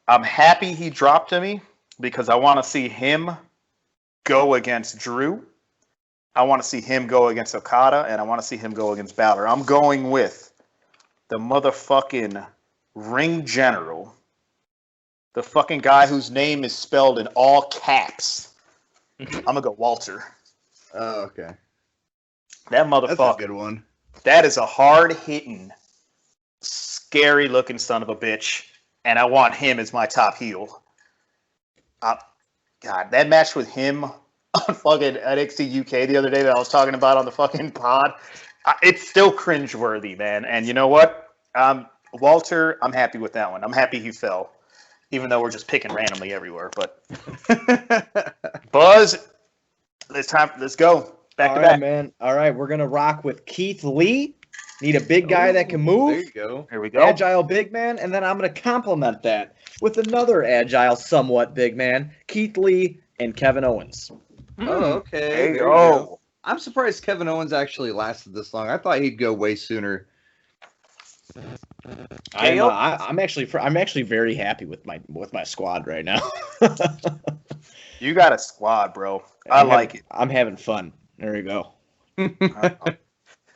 I'm happy he dropped to me because I want to see him go against Drew. I want to see him go against Okada, and I want to see him go against Balor. I'm going with the motherfucking ring general, the fucking guy whose name is spelled in all caps. I'm gonna go Walter. Oh, okay. That That's a motherfucker. good one. That is a hard-hitting, scary-looking son of a bitch, and I want him as my top heel. God, that match with him on fucking NXT UK the other day that I was talking about on the fucking pod, it's still cringeworthy, man. And you know what? Walter, I'm happy with that one. I'm happy he fell. even though we're just picking randomly everywhere. But Buzz, it's time. Let's go back to back, man. All right, we're gonna rock with Keith Lee. Need a big guy that can move. There you go. Here we go. Agile big man, and then I'm gonna complement that with another agile, somewhat big man, Keith Lee and Kevin Owens. Oh, okay. There you There go. I'm surprised Kevin Owens actually lasted this long. I thought he'd go way sooner. I'm actually very happy with my squad right now. You got a squad, bro. I like it. I'm having fun. There you go.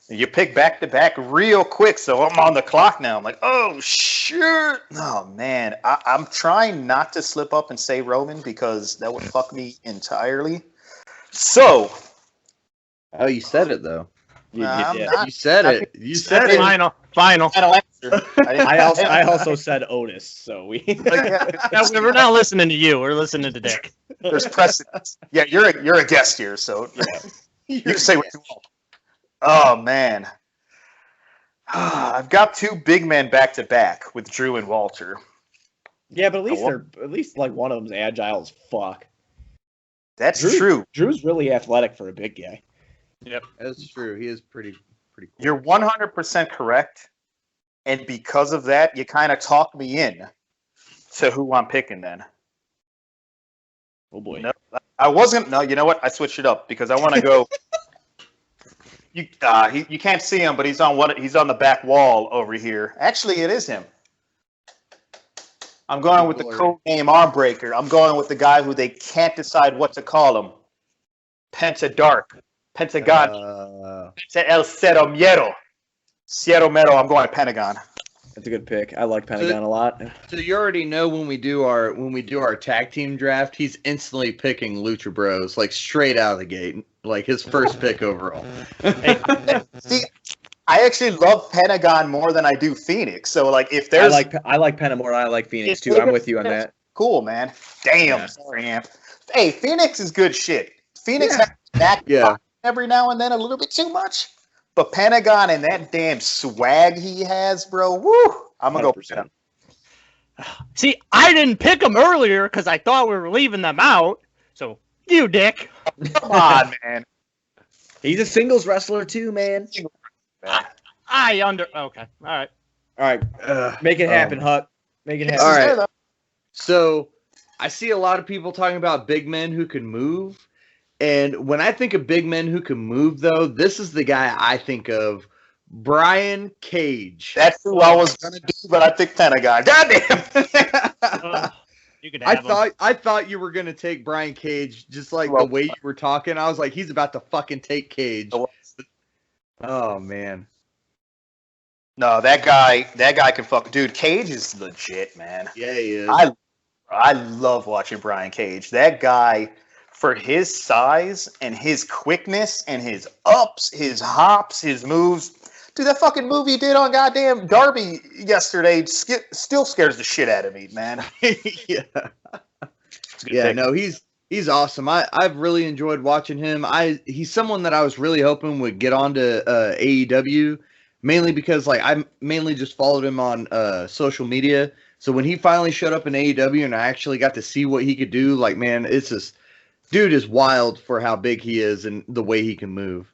You pick back to back real quick, so I'm on the clock now. I'm like, oh shit! Oh man, I'm trying not to slip up and say Roman because that would fuck me entirely. So, Oh, you said it though. I'm Yeah. not- You said it. You said it. Final. Final answer. I also said Otis, so we. No, we're not listening to you. We're listening to Dick. There's precedence. Yeah, you're a guest here, so you can say what you want. Oh man, I've got two big men back to back with Drew and Walter. Yeah, but at least like one of them's agile as fuck. That's Drew- true. Drew's really athletic for a big guy. That's true. He is pretty cool. You're 100% correct, and because of that, you kind of talked me in to who I'm picking. Then Oh boy. no, I wasn't. No, you know what? I switched it up because I want to go. You can't see him, but he's on the back wall over here. Actually, it is him. I'm going with the code name Armbreaker. I'm going with the guy who they can't decide what to call him. Pentadark. Pentagon. El Cero Miedo. Cero Miedo. I'm going to Pentagon. That's a good pick. I like Pentagon a lot. So you already know when we do our tag team draft, he's instantly picking Lucha Bros, like straight out of the gate, like his first pick overall. See, I actually love Pentagon more than I do Phoenix. So like, if there's I like Penta more. I like Phoenix too. I'm with you on that. cool, man. Damn, Yeah. sorry, Amp. Hey, Phoenix is good shit. Phoenix has back every now and then a little bit too much. But Pentagon and that damn swag he has, bro. Woo! I'm gonna go for him. See, I didn't pick them earlier because I thought we were leaving them out. So, you dick. Come on, man. He's a singles wrestler too, man. Man. Okay. All right. All right, make it happen, Huck. Make it happen. All right. There, though. So I see a lot of people talking about big men who can move. And when I think of big men who can move, though, this is the guy I think of, Brian Cage. That's who I was gonna do, but I picked Pentagon. Goddamn. You could have I thought you were gonna take Brian Cage, just like the way you were talking. I was like, he's about to fucking take Cage. Oh man. No, that guy can fuck. Dude, Cage is legit, man. Yeah, he is. I love watching Brian Cage. That guy, for his size and his quickness and his ups, his hops, his moves. Dude, that fucking move he did on goddamn Darby yesterday still scares the shit out of me, man. Yeah. Yeah, no, he's awesome. I've really enjoyed watching him. He's someone that I was really hoping would get onto AEW, mainly because like I mainly just followed him on social media. So when he finally showed up in AEW and I actually got to see what he could do, like man, it's just dude is wild for how big he is and the way he can move.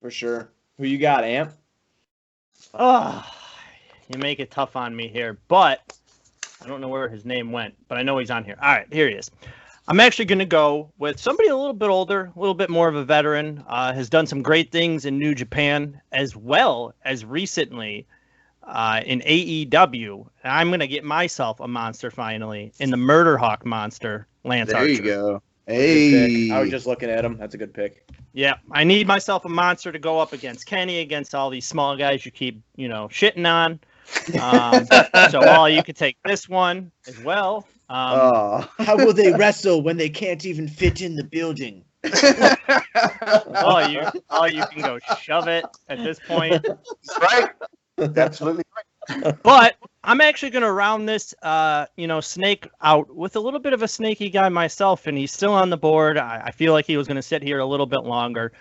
For sure. Who you got, Amp? Oh, you make it tough on me here, but I don't know where his name went, but I know he's on here. All right, here he is. I'm actually going to go with somebody a little bit older, a little bit more of a veteran, has done some great things in New Japan, as well as recently in AEW. And I'm going to get myself a monster finally in the Murder Hawk monster, Lance There Archer. you go. Good Hey. pick. I was just looking at him. That's a good pick. Yeah, I need myself a monster to go up against Kenny, against all these small guys you keep, shitting on. So all you could take this one as well. Oh. How will they wrestle when they can't even fit in the building? all you can go shove it at this point. That's right. Absolutely right. But I'm actually going to round this, snake out with a little bit of a snaky guy myself, and he's still on the board. I feel like he was going to sit here a little bit longer,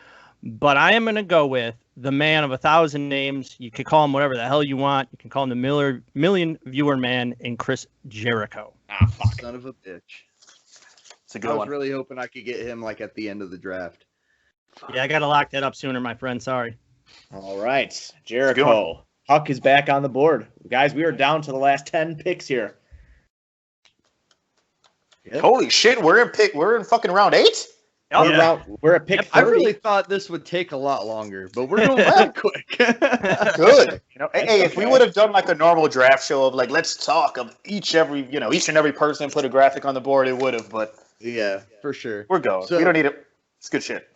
but I am going to go with the man of 1,000 names. You could call him whatever the hell you want. You can call him the million viewer man in Chris Jericho. Ah, fuck. Son of a bitch. It's a good I was one. really hoping I could get him like at the end of the draft. Yeah, I got to lock that up sooner, my friend. Sorry. All right, Jericho. Huck is back on the board. Guys, we are down to the last 10 picks here. Yep. Holy shit, we're in fucking round 8? We're at pick 30. I really thought this would take a lot longer, but we're going that quick. Good. Hey, if we would have done like a normal draft show of like, let's talk of each and every person put a graphic on the board, it would have, but Yeah, for sure. we're going. So- We don't need it. It's good shit.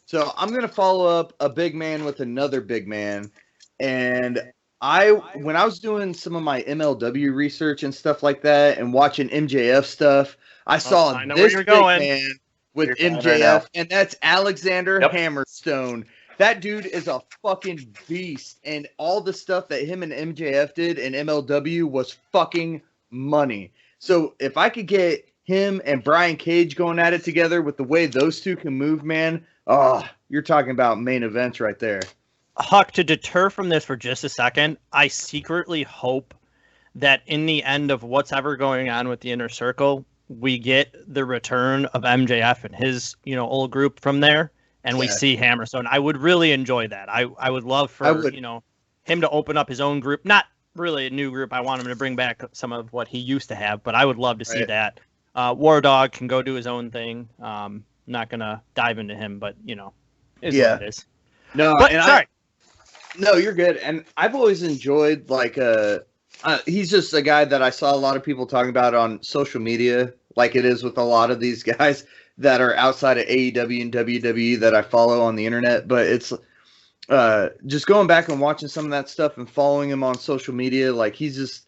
So I'm gonna follow up a big man with another big man, and when I was doing some of my MLW research and stuff like that, and watching MJF stuff, I saw I know where this you're big going. man with You're going right MJF, now. and that's Alexander Yep. Hammerstone. That dude is a fucking beast, and all the stuff that him and MJF did in MLW was fucking money. So if I could get him and Brian Cage going at it together with the way those two can move, man. Oh, you're talking about main events right there. Huck, to deter from this for just a second, I secretly hope that in the end of what's ever going on with the Inner Circle, we get the return of MJF and his, old group from there, and we Yeah. see Hammerstone. I would really enjoy that. I would love for, him to open up his own group. Not really a new group. I want him to bring back some of what he used to have, but I would love to see Right. that. War Dog can go do his own thing. Not going to dive into him, but, is Yeah. what it is. No, But, and sorry. No, you're good. And I've always enjoyed he's just a guy that I saw a lot of people talking about on social media, like it is with a lot of these guys that are outside of AEW and WWE that I follow on the internet. But it's just going back and watching some of that stuff and following him on social media. Like he's just,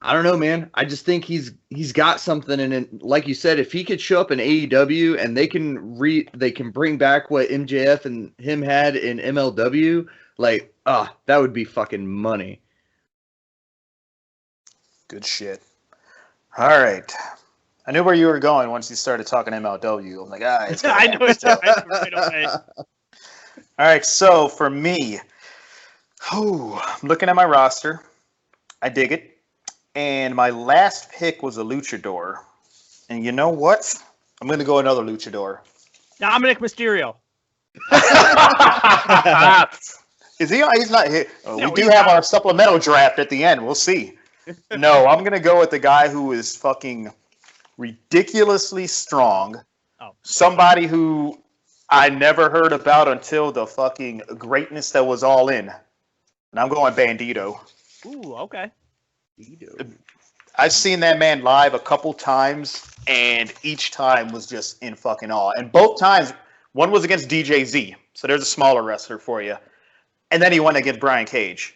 I don't know, man. I just think he's got something, and like you said, if he could show up in AEW and they can bring back what MJF and him had in MLW, like that would be fucking money. Good shit. All right. I knew where you were going once you started talking MLW. I'm like, it's I know it's right away. All right, so for me, I'm looking at my roster. I dig it. And my last pick was a luchador. And you know what? I'm going to go another luchador. Dominic Mysterio. Is he? He's not here. No, We do he's have not. our supplemental draft at the end. We'll see. No, I'm going to go with the guy who is fucking ridiculously strong. Oh. Somebody who I never heard about until the fucking greatness that was All In. And I'm going Bandito. Ooh, okay. I've seen that man live a couple times, and each time was just in fucking awe. And both times, one was against DJZ, so there's a smaller wrestler for you. And then he won against Brian Cage.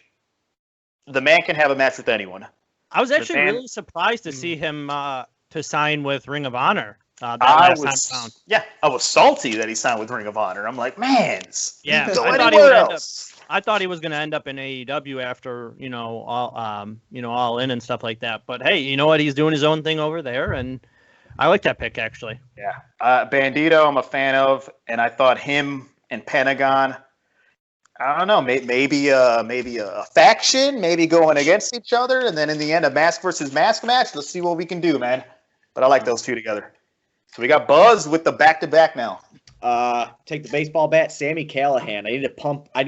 The man can have a match with anyone. I was actually man- really surprised to see him to sign with Ring of Honor that I last was, time around. yeah, I was salty that he signed with Ring of Honor. I'm like, man, Yeah, go I thought he anywhere would end else. I thought he was going to end up in AEW after all in and stuff like that. But hey, you know what? He's doing his own thing over there, and I like that pick actually. Yeah, Bandito, I'm a fan of, and I thought him and Pentagon. I don't know, maybe a faction, maybe going against each other, and then in the end, a mask versus mask match. Let's see what we can do, man. But I like those two together. So we got Buzz with the back-to-back now. Take the baseball bat, Sammy Callahan. I need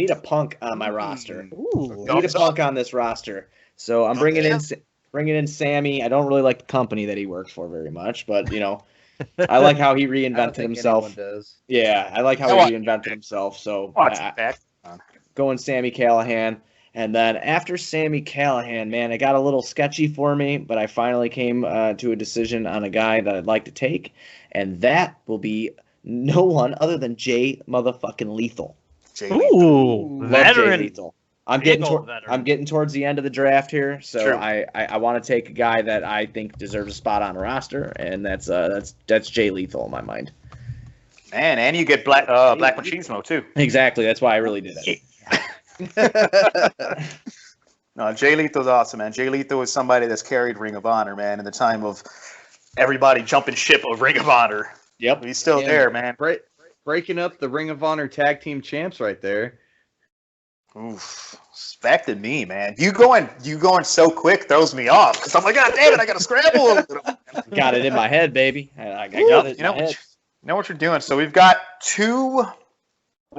a punk on my roster. Ooh, I need a punk on this roster. So I'm bringing in Sammy. I don't really like the company that he works for very much, but I like how he reinvented himself. Does. Yeah, I like how he reinvented himself. So Watch it back. going Sammy Callahan. And then after Sammy Callahan, man, it got a little sketchy for me, but I finally came to a decision on a guy that I'd like to take, and that will be no one other than Jay motherfucking Lethal. Ooh, Love veteran. Jay Lethal. I'm Big getting old veteran. I'm getting towards the end of the draft here, so True. I want to take a guy that I think deserves a spot on a roster, and that's Jay Lethal in my mind. Man, and you get Black Machismo too. Exactly, that's why I really did it. No, Jay Lethal's awesome, man. Jay Lethal is somebody that's carried Ring of Honor, man, in the time of everybody jumping ship of Ring of Honor. Yep. He's still there, man. Breaking up the Ring of Honor tag team champs right there. Oof. Back to me, man. You going so quick throws me off because I'm like, God damn it, I got to scramble. Got it in my head, baby. I got it in my head. You know what you're doing. So we've got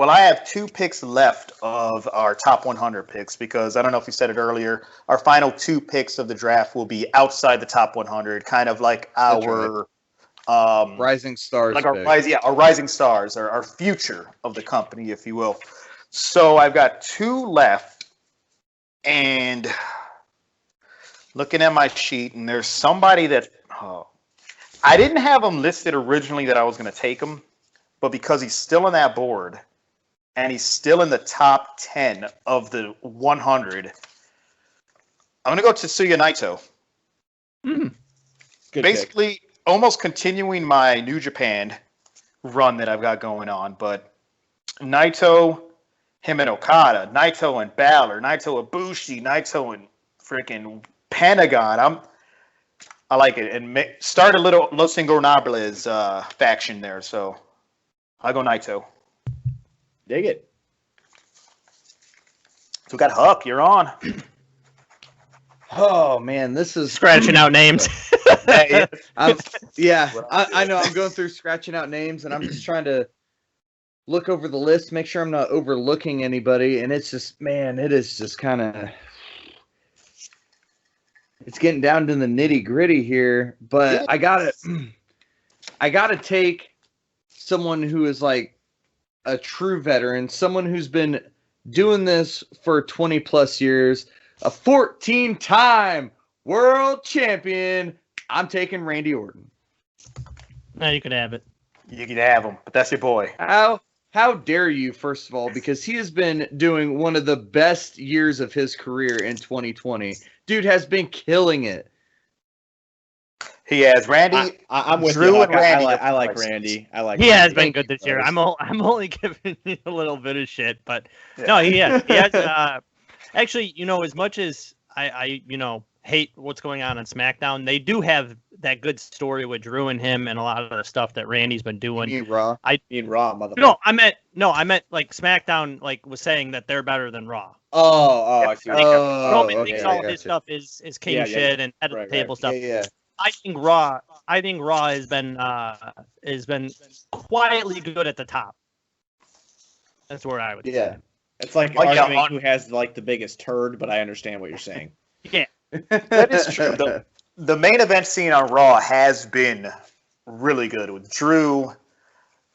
I have 2 picks left of our top 100 picks because I don't know if you said it earlier. Our final 2 picks of the draft will be outside the top 100, kind of like our Rising Stars. Like our rising stars, our future of the company, if you will. So I've got 2 left, and looking at my sheet, and there's somebody that I didn't have him listed originally that I was going to take him, but because he's still on that board, and he's still in the top 10 of the 100, I'm going to go Tetsuya Naito. Good Basically, pick. Almost continuing my New Japan run that I've got going on, but Naito, him and Okada, Naito and Balor, Naito and Bushi, Naito and freaking Pentagon. I like it, and start a little Los Ingobernables faction there. So I'll go Naito. Dig it. So we got Huck. You're on. Oh man, this is Scratching out names. I know. I'm going through scratching out names, and I'm just trying to look over the list, make sure I'm not overlooking anybody. And it's just, man, it is just kind of, it's getting down to the nitty gritty here. But I gotta take someone who is like a true veteran, someone who's been doing this for 20 plus years, a 14-time world champion. I'm taking Randy Orton. No, you can have it. You can have him, but that's your boy. How dare you, first of all, because he has been doing one of the best years of his career in 2020. Dude has been killing it. He has Randy. I'm with Drew you. and Randy. I like Randy. He has been good this year. I'm only giving you a little bit of shit, but no, he has. He has. Actually, as much as I hate what's going on SmackDown, they do have that good story with Drew and him and a lot of the stuff that Randy's been doing. You mean Raw? I mean Raw, motherfucker. No, I meant like SmackDown was saying that they're better than Raw. I see. Roman thinks all his stuff is king shit and at the table stuff. Yeah. I think Raw has been quietly good at the top. That's where I would say. It's like arguing who has like the biggest turd, but I understand what you're saying. Yeah. That is true. The main event scene on Raw has been really good with Drew,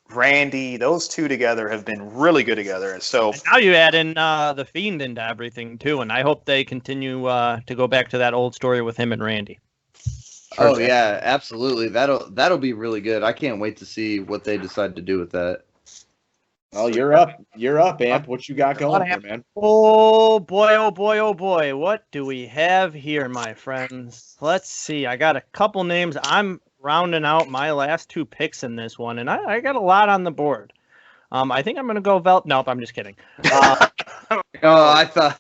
Randy. Those two together have been really good together. And so now you add in the Fiend into everything too, and I hope they continue to go back to that old story with him and Randy. Oh yeah, absolutely. That'll be really good. I can't wait to see what they decide to do with that. Well, you're up, Amp. What you got going here, man? Oh boy. What do we have here, my friends? Let's see. I got a couple names. I'm rounding out my last 2 picks in this one, and I got a lot on the board. I think I'm going to go Nope, I'm just kidding. I thought.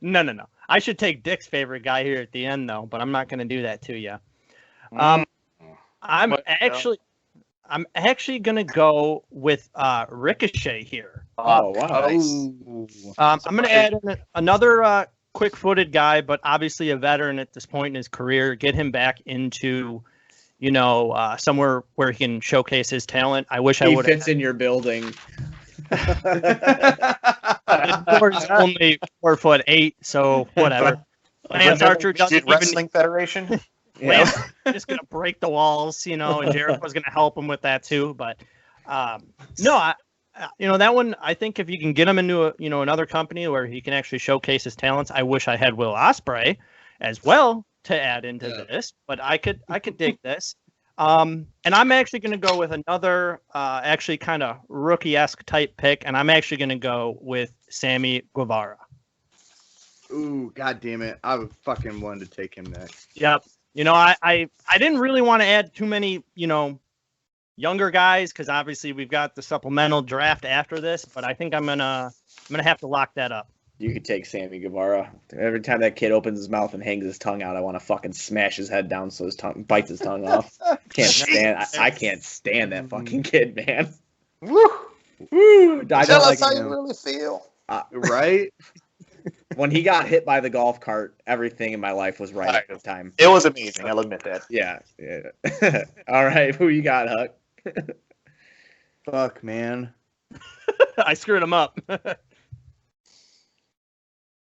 No. I should take Dick's favorite guy here at the end, though, but I'm not going to do that to you. I'm actually going to go with Ricochet here. Oh, wow. Nice. I'm going to add in another quick-footed guy, but obviously a veteran at this point in his career. Get him back into, somewhere where he can showcase his talent. I wish I would. He fits in your building. He's only 4'8", so whatever. Lance Archer doesn't even. Wrestling Federation. Lance just gonna break the walls, and Jericho's gonna help him with that too. But that one, I think if you can get him into another company where he can actually showcase his talents. I wish I had Will Ospreay as well to add into this, but I could dig this. And I'm actually going to go with another actually kind of rookie-esque type pick, and I'm actually going to go with Sammy Guevara. Ooh, god damn it. I would fucking wanted to take him next. Yep. I didn't really want to add too many, younger guys because obviously we've got the supplemental draft after this, but I think I'm going to have to lock that up. You could take Sammy Guevara. Every time that kid opens his mouth and hangs his tongue out, I want to fucking smash his head down so his tongue bites his tongue off. I can't stand that fucking kid, man. Woo! Woo! I Tell don't us how like you him. really feel. Right? When he got hit by the golf cart, everything in my life was right at the time. It was amazing. I'll admit that. Yeah. All right, who you got, Huck? Fuck, man. I screwed him up.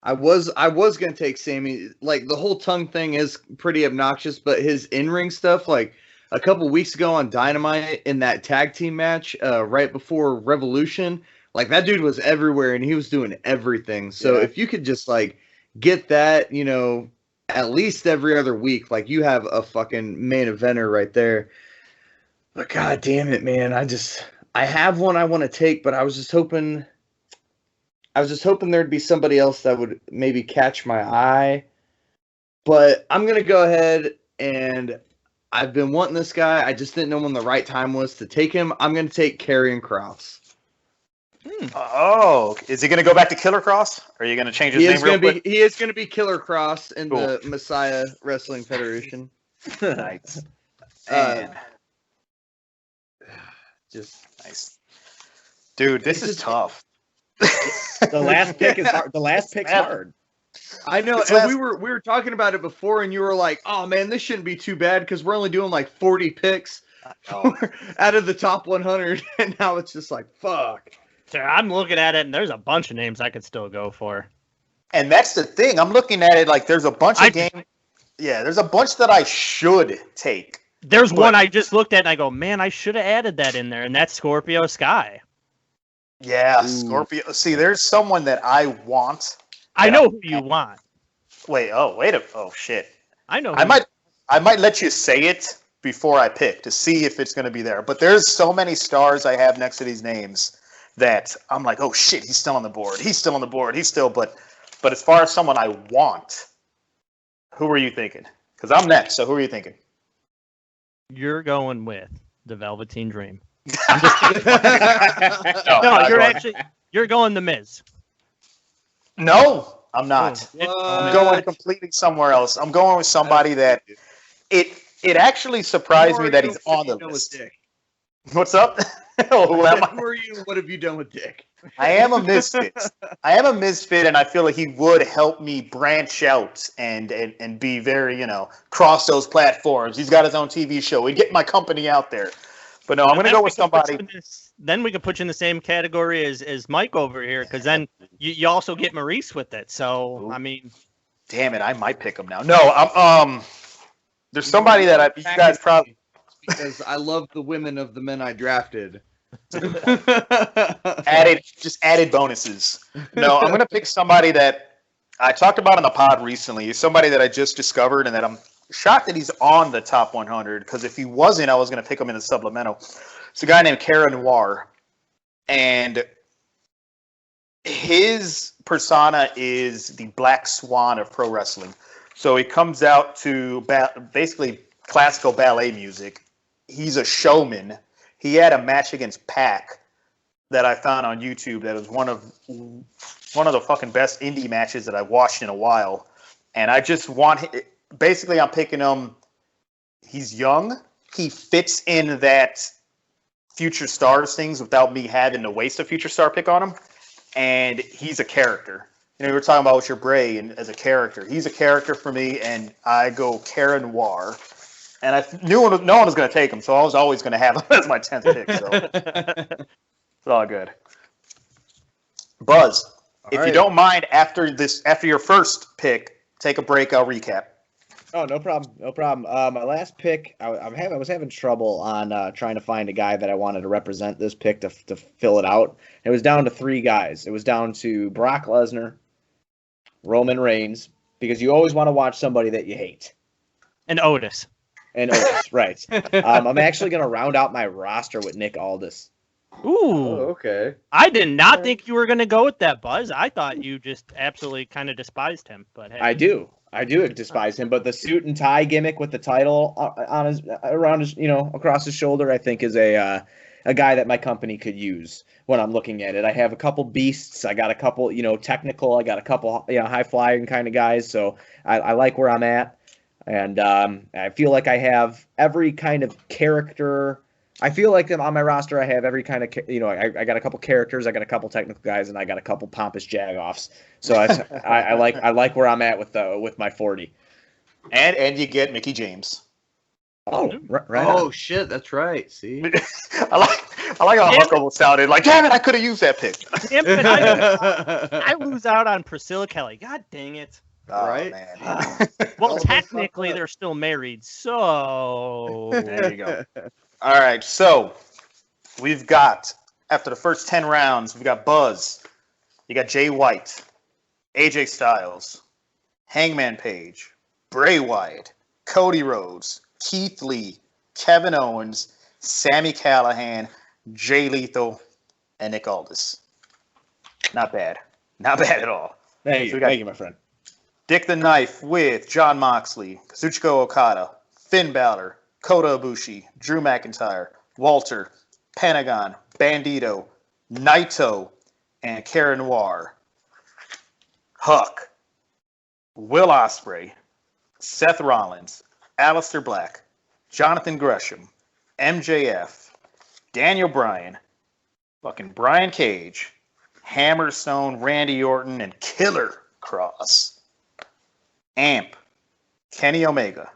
I was gonna take Sammy. Like the whole tongue thing is pretty obnoxious, but his in-ring stuff, like a couple weeks ago on Dynamite in that tag team match, right before Revolution, like that dude was everywhere and he was doing everything. So Yeah. if you could just like get that, at least every other week, like you have a fucking main eventer right there. But god damn it, man, I have one I want to take, but I was just hoping there'd be somebody else that would maybe catch my eye. But I'm going to go ahead, and I've been wanting this guy. I just didn't know when the right time was to take him. I'm going to take Karrion Kross. Oh, is he going to go back to Killer Cross? Or are you going to change his name real quick? He is going to be Killer Kross in Cool. the Messiah Wrestling Federation. Nice. Uh, Man, Just nice. Dude, this It's is just- tough. The last pick is hard. The last pick's Man. hard. I know, It's and last- we were talking about it before, and you were like, "Oh man, this shouldn't be too bad because we're only doing like 40 picks Oh, out of the top 100," and now it's just like, "Fuck." So I'm looking at it, and there's a bunch of names I could still go for. and that's the thing. I'm looking at it like there's a bunch of games. Yeah, there's a bunch that I should take. There's But- one I just looked at, and I go, man, I should have added that in there, and that's Scorpio Sky. Yeah, Ooh. Scorpio. See, there's someone that I want. I Yeah. know who you want. Oh shit. I know. I might let you say it before I pick to see if it's going to be there. But there's so many stars I have next to these names that I'm like, oh shit, he's still on the board. He's still on the board. But as far as someone I want, who are you thinking? Because I'm next. So who are you thinking? You're going with the Velveteen Dream. No, No, I'm you're going- actually going the Miz. No, I'm not. Oh, I'm going completely somewhere else. I'm going with somebody that it actually surprised me that he's on the list. What's up? Who am I? Who are you? What have you done with Dick? I am a misfit. I am a misfit, and I feel like he would help me branch out and be very, cross those platforms. He's got his own TV show. He'd get my company out there. But no, I'm going to go with somebody. Then we could put you in the same category as Mike over here, because then you also get Maurice with it. So, I mean, Damn it, I might pick him now. No, I'm there's somebody that you guys probably. Because I love the women of the men I drafted. added bonuses. No, I'm gonna pick somebody that I talked about on the pod recently. Somebody that I just discovered and that I'm shocked that he's on the top 100. Because if he wasn't, I was gonna pick him in the supplemental. It's a guy named Cara Noir, and his persona is the Black Swan of pro wrestling. So he comes out to basically classical ballet music. He's a showman. He had a match against Pac that I found on YouTube that was one of the fucking best indie matches that I've watched in a while. And I just want basically I'm picking him. He's young. He fits in that future stars things without me having to waste a future star pick on him. And he's a character. You were talking about with your Bray and as a character. He's a character for me, and I go Cara Noir. And I knew no one was going to take him, so I was always going to have him as my 10th pick. So it's all good. Buzz, if you don't mind, after your first pick, take a break. I'll recap. Oh, no problem. No problem. My last pick, I was having trouble on trying to find a guy that I wanted to represent this pick to fill it out. It was down to 3 guys. It was down to Brock Lesnar, Roman Reigns, because you always want to watch somebody that you hate. and Otis. And Otis, right. I'm actually going to round out my roster with Nick Aldis. Ooh, okay. I did not think you were going to go with that, Buzz. I thought you just absolutely kind of despised him. But hey, I do despise him, but the suit and tie gimmick with the title on his around his, across his shoulder, I think is a guy that my company could use when I'm looking at it. I have a couple beasts. I got a couple, technical. I got a couple, high flying kind of guys. So I like where I'm at, and I feel like I have every kind of character I feel like on my roster, I have every kind of, I got a couple characters, I got a couple technical guys, and I got a couple pompous jagoffs. So I like where I'm at with my 40. And you get Mickey James. Oh, right. Oh shit, that's right. See, I like how Huck almost sounded like, damn it, I could have used that pick. Damn it, I lose out on Priscilla Kelly. God dang it. Right? Man. Well, technically, they're still married, so There you go. All right, so we've got, after the first 10 rounds, we've got Buzz, you got Jay White, AJ Styles, Hangman Page, Bray Wyatt, Cody Rhodes, Keith Lee, Kevin Owens, Sami Callihan, Jay Lethal, and Nick Aldis. Not bad. Not bad at all. Thank you, my friend. Dick the Knife with John Moxley, Kazuchika Okada, Finn Balor, Kota Ibushi, Drew McIntyre, Walter, Pentagon, Bandito, Naito, and Karen Noir. Huck, Will Ospreay, Seth Rollins, Aleister Black, Jonathan Gresham, MJF, Daniel Bryan, fucking Brian Cage, Hammerstone, Randy Orton, and Killer Cross. Amp, Kenny Omega,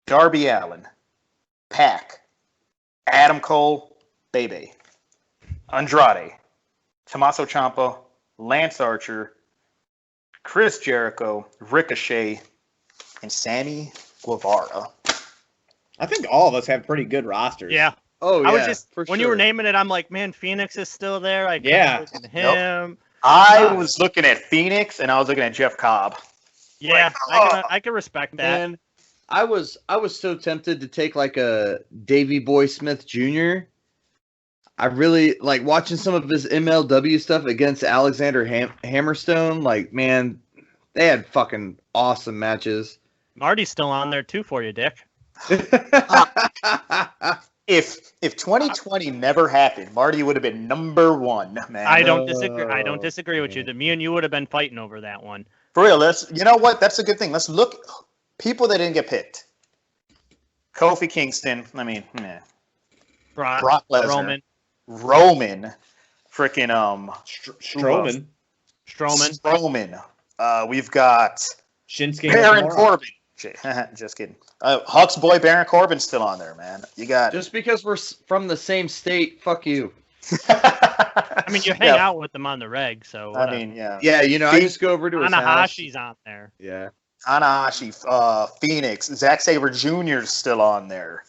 Darby Allin, Pac, Adam Cole, Bebe, Andrade, Tommaso Ciampa, Lance Archer, Chris Jericho, Ricochet, and Sammy Guevara. I think all of us have pretty good rosters. yeah. oh yeah. I was just for when sure. you were naming it, I'm like, man, Phoenix is still there. I Yeah. look at him. I was looking at Phoenix and I was looking at Jeff Cobb. Yeah, I can respect that. Man, I was so tempted to take like a Davey Boy Smith Jr. I really like watching some of his MLW stuff against Alexander Hammerstone. Like, man, they had fucking awesome matches. Marty's still on there too for you, Dick. If 2020 never happened, Marty would have been #1, man. I don't disagree. I don't disagree with you. Me and you would have been fighting over that one. For real, you know what? That's a good thing. Let's look people that didn't get picked. Kofi Kingston. I mean, Brock Lesnar. Roman. Freaking Strowman. We've got Shinsuke Baron Nakamura. Corbin. Just kidding. Huck's boy Baron Corbin's still on there, man. You got Just because we're from the same state, fuck you. I mean, you hang out with them on the reg, so. I mean, yeah. Yeah, you know, I just go over to his house. Tanahashi's on there. Yeah. Tanahashi, Phoenix, Zack Sabre Jr. is still on there.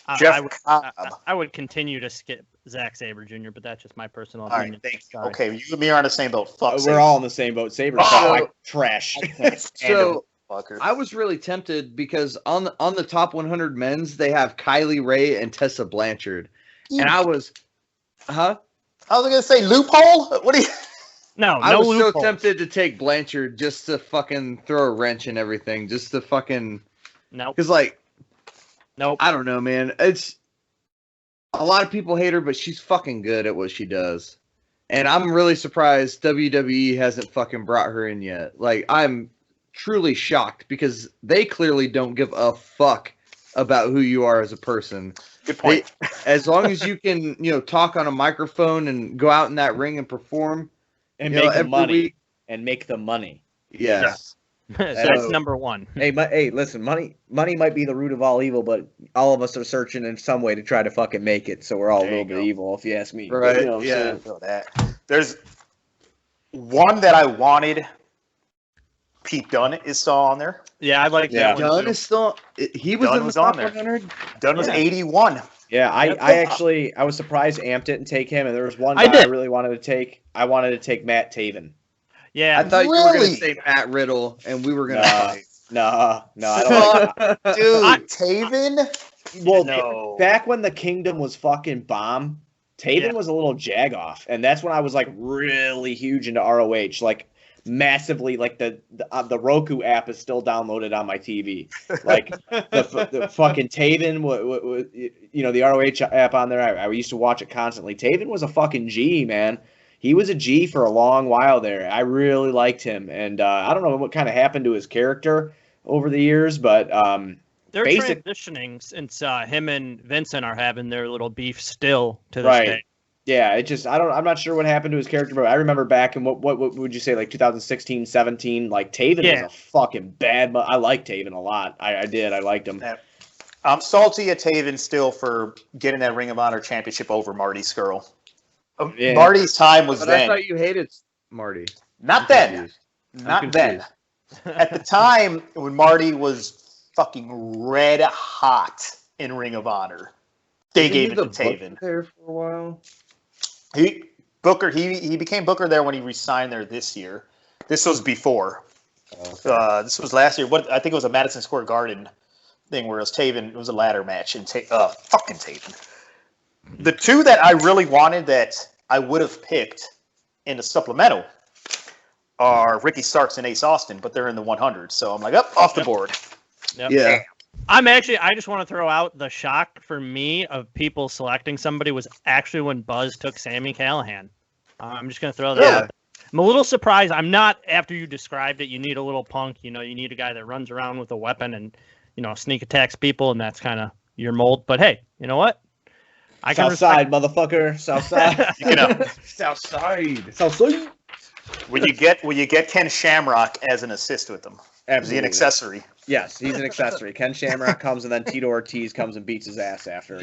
I would continue to skip Zack Sabre Jr., but that's just my personal All right, opinion. thank you. Sorry. Okay, you and me are on the same boat. Fuck We're Sabre. all in the same boat. Saber trash. So Fucker. I was really tempted because on the top 100 men's they have Kylie Ray and Tessa Blanchard, and I was, I was gonna say loophole. What do you? No I was loophole. so tempted to take Blanchard just to fucking throw a wrench in everything, just to fucking, Nope. because like, Nope. I don't know, man. It's a lot of people hate her, but she's fucking good at what she does, and I'm really surprised WWE hasn't fucking brought her in yet. Like, I'm truly shocked because they clearly don't give a fuck about who you are as a person. Good point. As long as you can, talk on a microphone and go out in that ring and perform And make make the every money. week. And make the money. Yes. So that's number one. Hey, listen, money might be the root of all evil, but all of us are searching in some way to try to fucking make it. So we're all a There little you bit go. evil, if you ask me. Right. You know what I'm Yeah. saying? Feel that. There's one that I wanted. Pete Dunne is still on there. Yeah, I like Yeah. that one. Dunn too. is still. He was Dunn in was the on top there. 100. Dunne was Yeah. 81. Yeah, I was surprised Amp didn't take him, and there was one guy I did. really wanted to take. I wanted to take Matt Taven. Yeah, I thought you were going Really? to say Matt Riddle, and we were going to Nah. fight. No, I don't like. Dude, Taven? Well, No. back when the Kingdom was fucking bomb, Taven Yeah. was a little jag-off, and that's when I was like really huge into ROH, like massively. Like the Roku app is still downloaded on my TV. Like the fucking Taven, the ROH app on there. I used to watch it constantly. Taven was a fucking G, man. He was a G for a long while there. I really liked him, and I don't know what kind of happened to his character over the years, but They're basic. transitioning since him and Vincent are having their little beef still to this Right. day. Yeah, I'm not sure what happened to his character, but I remember back in what would you say, like 2016, 17, like Taven was a fucking bad. I liked Taven a lot. I did. I liked him. Yeah. I'm salty at Taven still for getting that Ring of Honor championship over Marty Skrull. Yeah. Marty's time was But then. I thought you hated Marty. Not I'm then. confused. Not then. At the time when Marty was fucking red hot in Ring of Honor, they Isn't gave he it to the booker Taven. there for a while. He became Booker there when he resigned there this year. This was before. This was last year. I think it was a Madison Square Garden thing where it was Taven. It was a ladder match and fucking Taven. The two that I really wanted that I would have picked in the supplemental are Ricky Starks and Ace Austin, but they're in the 100. So I'm like, off the board. Yep. Yeah. I just want to throw out the shock for me of people selecting somebody was actually when Buzz took Sami Callihan. I'm just going to throw that out. I'm a little surprised. I'm not, after you described it, you need a little punk, you need a guy that runs around with a weapon and, sneak attacks people, and that's kind of your mold. But hey, you know what? I can South side, motherfucker. South side. South side. South side. Will you get Ken Shamrock as an assist with them? Is he an accessory? Yes, he's an accessory. Ken Shamrock comes, and then Tito Ortiz comes and beats his ass after.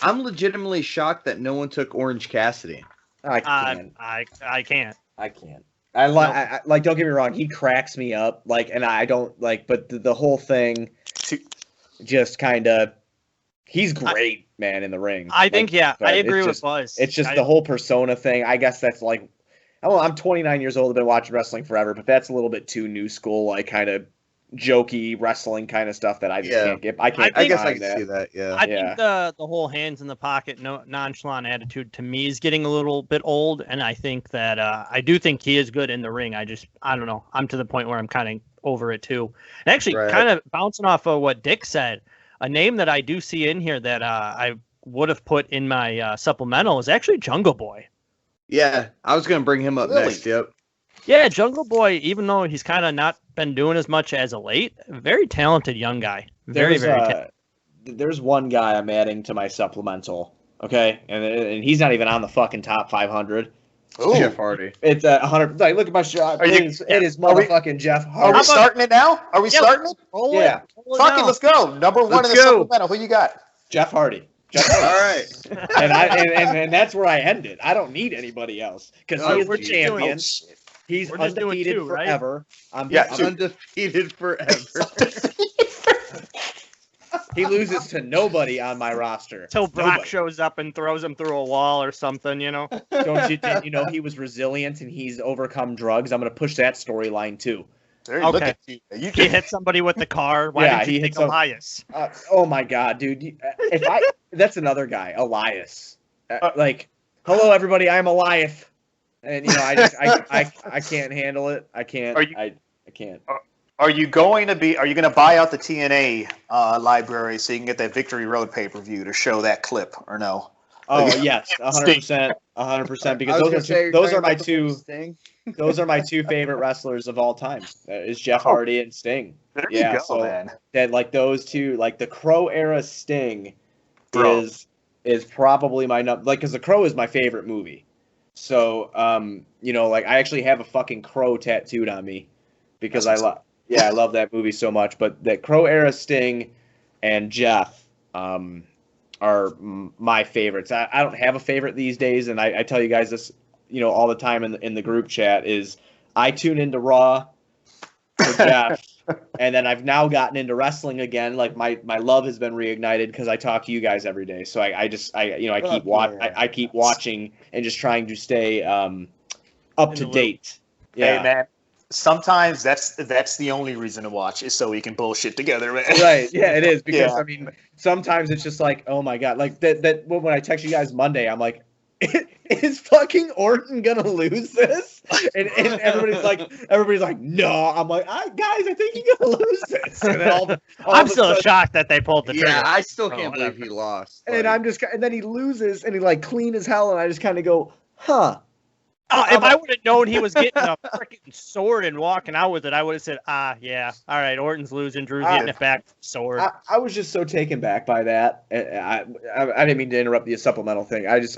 I'm legitimately shocked that no one took Orange Cassidy. I can't. I can't. I can't. I like. Don't get me wrong. He cracks me up. Like, and I don't like. But the whole thing, just kind of. He's great, man, in the ring. I think, I agree with Buzz. It's just the whole persona thing. I guess that's like. I'm 29 years old. I've been watching wrestling forever, but that's a little bit too new school, like kind of jokey wrestling kind of stuff that I just can't get. I guess I can see that. Yeah. I think the whole hands in the pocket, nonchalant attitude to me is getting a little bit old, and I think that I do think he is good in the ring. I don't know. I'm to the point where I'm kind of over it too. And actually, kind of bouncing off of what Dick said, a name that I do see in here that I would have put in my supplemental is actually Jungle Boy. Yeah, I was going to bring him up next. Yep. Yeah, Jungle Boy, even though he's kind of not been doing as much as of late, very talented young guy. Very talented. There's one guy I'm adding to my supplemental, okay? And he's not even on the fucking top 500. Jeff Hardy. It's 100. Like, look at my shot. It is motherfucking Jeff Hardy. Are we starting it now? Are we starting it? Yeah. Fuck it, let's go. Number one in the supplemental. Who you got? Jeff Hardy. All right. and that's where I ended. I don't need anybody else because he is the champion. He's undefeated forever. I'm undefeated forever. He loses to nobody on my roster. Until Brock shows up and throws him through a wall or something, Don't you know he was resilient and he's overcome drugs? I'm going to push that storyline too. Okay. He hit somebody with the car. Why didn't you pick Elias? Oh my God, dude! That's another guy, Elias. Hello everybody, I'm Elias, and I can't handle it. I can't. I can't. Are you going to buy out the TNA library so you can get that Victory Road pay-per-view to show that clip or no? Oh yes, 100%, 100%. Because those are my two. Those are my two favorite wrestlers of all time. Is Jeff Hardy and Sting. There you go, man. That those two, the Crow era Sting, is probably my number. Because the Crow is my favorite movie. So I actually have a fucking crow tattooed on me because I love that movie so much. But that Crow era Sting and Jeff are my favorites. I don't have a favorite these days, and I tell you guys this. All the time in the group chat is I tune into Raw for Jeff, and then I've now gotten into wrestling again. Like my love has been reignited because I talk to you guys every day. So I keep watching and just trying to stay up to date. Yeah, hey, man. Sometimes that's the only reason to watch is so we can bullshit together, man. Right? Yeah, it is because sometimes it's just like, oh my God, like that when I text you guys Monday, I'm like. Is fucking Orton gonna lose this? And everybody's like, no. I'm like, guys, I think he's gonna lose this. And then I'm still shocked that they pulled the trigger. Yeah, I still can't believe he lost. And and then he loses, and he clean as hell, and I just kind of go, huh? If I would have known he was getting a freaking sword and walking out with it, I would have said, yeah, all right, Orton's losing, Drew's getting it back, sword. I was just so taken back by that. I didn't mean to interrupt the supplemental thing. I was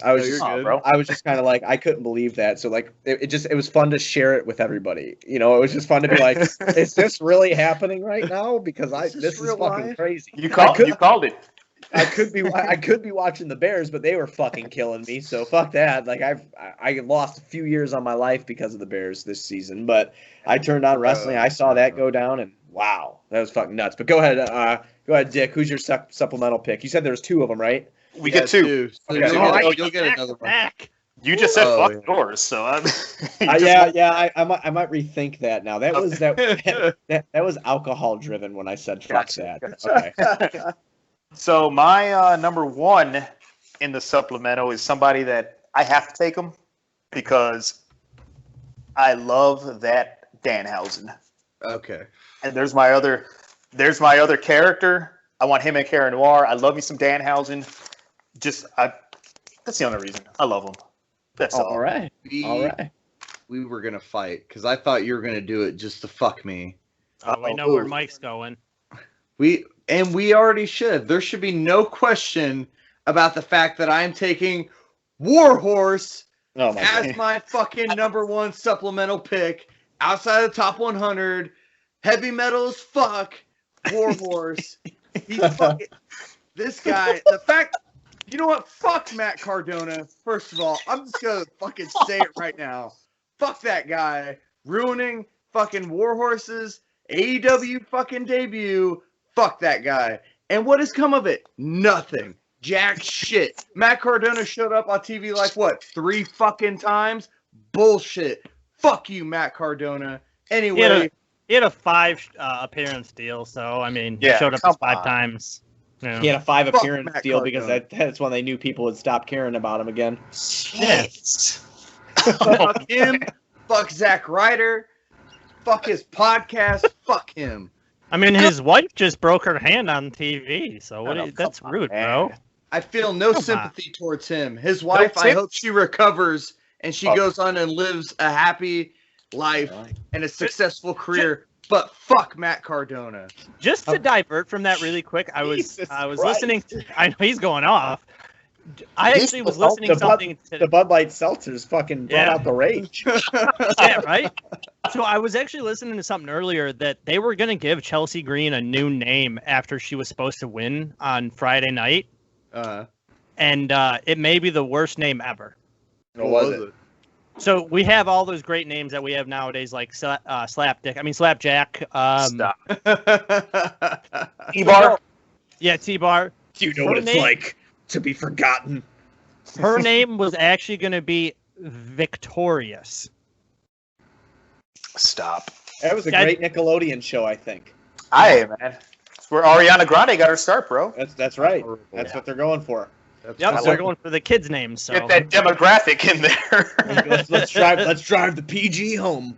just kind of like, I couldn't believe that. So like, it was fun to share it with everybody. You know, it was just fun to be like, is this really happening right now? Because this is fucking crazy. You called it. I could be watching the Bears, but they were fucking killing me. So fuck that. Like I lost a few years on my life because of the Bears this season. But I turned on wrestling. I saw that go down, and wow, that was fucking nuts. But go ahead, Dick. Who's your supplemental pick? You said there was 2 of them, right? We get 2. So Okay. you'll get another one. You just said fuck yours, so I'm. I might rethink that now. That was that was alcohol driven when I said fuck that. Okay. So my number 1 in the supplemental is somebody that I have to take him because I love that Danhausen. Okay. And there's my other character. I want him and Cara Noir. I love me some Danhausen. That's the only reason. I love him. That's all. All right. We were gonna fight because I thought you were gonna do it just to fuck me. We know where Mike's going. We already should. There should be no question about the fact that I'm taking Warhorse as my fucking number 1 supplemental pick outside of the top 100. Heavy metal as fuck. Warhorse. This guy. The fact. You know what? Fuck Matt Cardona. First of all, I'm just gonna fucking say it right now. Fuck that guy. Ruining fucking Warhorse's AEW fucking debut. Fuck that guy. And what has come of it? Nothing. Jack shit. Matt Cardona showed up on TV like what? 3 fucking times? Bullshit. Fuck you, Matt Cardona. Anyway. He had a 5 appearance deal, so I mean, he showed up 5 times. Yeah. He had a 5 appearance Matt deal Cardona. because that's when they knew people would stop caring about him again. Yes. Fuck him. Fuck Zack Ryder. Fuck his podcast. Fuck him. I mean, his wife just broke her hand on TV, so that's rude, bro. I feel no sympathy towards him. His wife, I hope she recovers and she goes on and lives a happy life and a successful career. But fuck Matt Cardona. Just to divert from that really quick, I was listening to, I know he's going off. I actually was listening to something. The Bud Light seltzers fucking brought out the rage. Yeah, right? So I was actually listening to something earlier that they were going to give Chelsea Green a new name after she was supposed to win on Friday night. And it may be the worst name ever. What was it? So we have all those great names that we have nowadays, like Slapjack. Stop. T-Bar? Yeah, T-Bar. Do you know what it's like to be forgotten? Her name was actually going to be Victorious. Stop. That was a great Nickelodeon show, I think. Man. That's where Ariana Grande got her start, bro. That's right. That's what they're going for. Yep, so they're going for the kids' names. So. Get that demographic in there. let's drive the PG home.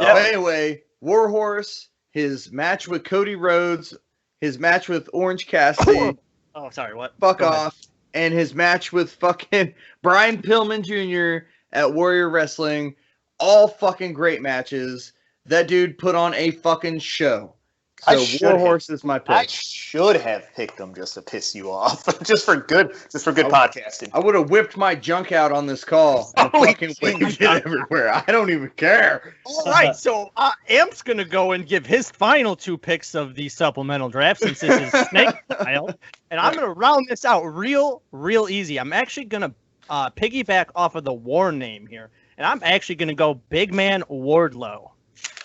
Yep. Anyway, Warhorse, his match with Cody Rhodes, his match with Orange Cassidy. Oh, sorry, what? Fuck off. And his match with fucking Brian Pillman Jr. at Warrior Wrestling. All fucking great matches. That dude put on a fucking show. So Warhorse is my pick. I should have picked them just to piss you off, just for good podcasting. I would have whipped my junk out on this call and fucking waved it everywhere. I don't even care. All right, so Amp's gonna go and give his final 2 picks of the supplemental draft since this is snake style, and I'm gonna round this out real easy. I'm actually gonna piggyback off of the War name here, and I'm actually gonna go Big Man Wardlow.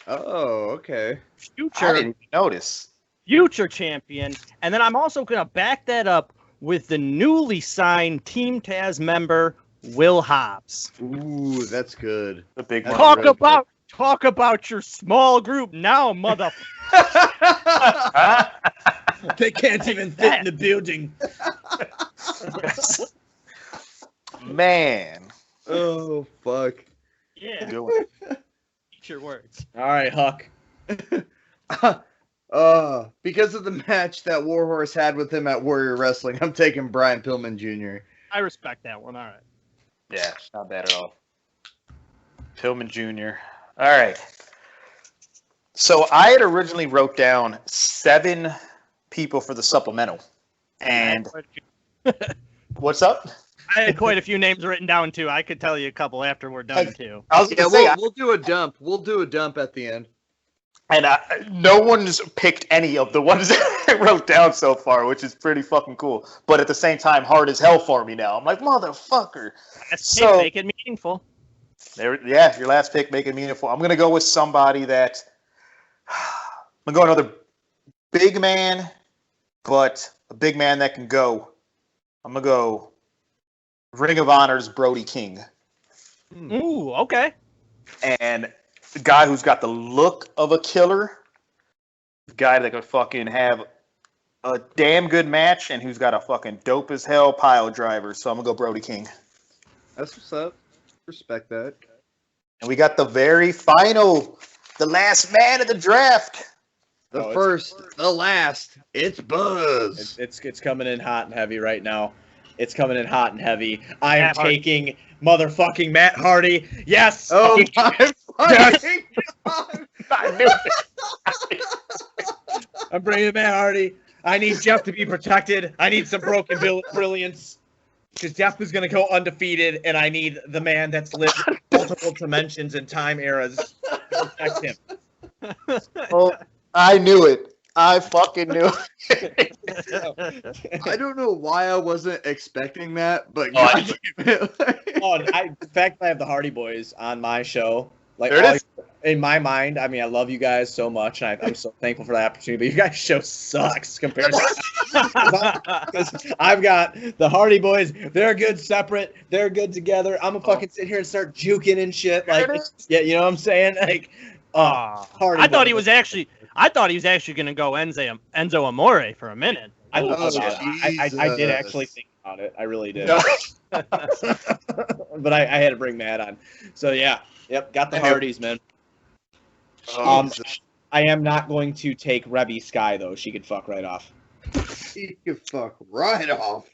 Oh, okay. I didn't even notice. Future champion. And then I'm also going to back that up with the newly signed Team Taz member, Will Hobbs. Ooh, that's good. The big That's Talk about your small group now, mother. They can't even fit in the building. Man. Oh, fuck. Yeah. Eat your words. All right, Huck. Because of the match that Warhorse had with him at Warrior Wrestling, I'm taking Brian Pillman Jr. I respect that one. All right. Yeah, not bad at all. Pillman Jr. All right. So I had originally wrote down 7 people for the supplemental. And what's up? I had quite a few names written down too. I could tell you a couple after we're done too. I was Yeah, gonna say, we'll do a dump. We'll do a dump at the end. and no one's picked any of the ones that I wrote down so far, which is pretty fucking cool. But at the same time, hard as hell for me now. I'm like, motherfucker. So make it meaningful. Yeah, your last pick, make it meaningful. I'm gonna go with somebody that I'm gonna go another big man, but a big man that can go. I'm gonna go Ring of Honor's Brody King. Ooh, okay. And the guy who's got the look of a killer, the guy that could fucking have a damn good match, and who's got a fucking dope as hell pile driver. So I'm gonna go Brody King. That's what's up. Respect that. And we got the very final, the last man of the draft. The first, the last. It's Buzz. It's coming in hot and heavy right now. It's coming in hot and heavy. I am Matt Hardy. taking motherfucking Matt Hardy. Yes. Oh fucking my fucking God. I knew it. I'm bringing Matt Hardy. I need Jeff to be protected. I need some broken brilliance. Because Jeff is going to go undefeated, and I need the man that's lived multiple dimensions and time eras to protect him. Oh, I knew it. I fucking knew it. I don't know why I wasn't expecting that, but Oh, God damn it. The fact that I have the Hardy Boys on my show, like There it is. in my mind, I mean, I love you guys so much, and I'm so thankful for that opportunity. But you guys' show sucks compared to because I've got the Hardy Boys. They're good separate. They're good together. I'm gonna fucking sit here and start juking and shit. Like, There it is. yeah, you know what I'm saying? Like, Hardy. I thought he Boys. was actually going to go Enzo Amore for a minute. I Oh, thought about it. I did Jesus. actually think about it. I really did. But I had to bring Matt on. So yeah, yep, got the Hardys, man. I am not going to take Rebby Sky though. She could fuck right off. He could fuck right off.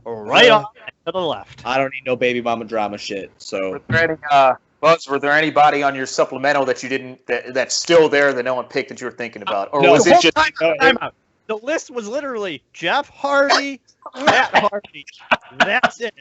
Right off to the left. I don't need no baby mama drama shit. So Were there any, Buzz, were there anybody on your supplemental that you didn't that's still there that no one picked that you were thinking about, or No. was it just? Time out. The list was literally Jeff Hardy, Matt Hardy. That's it.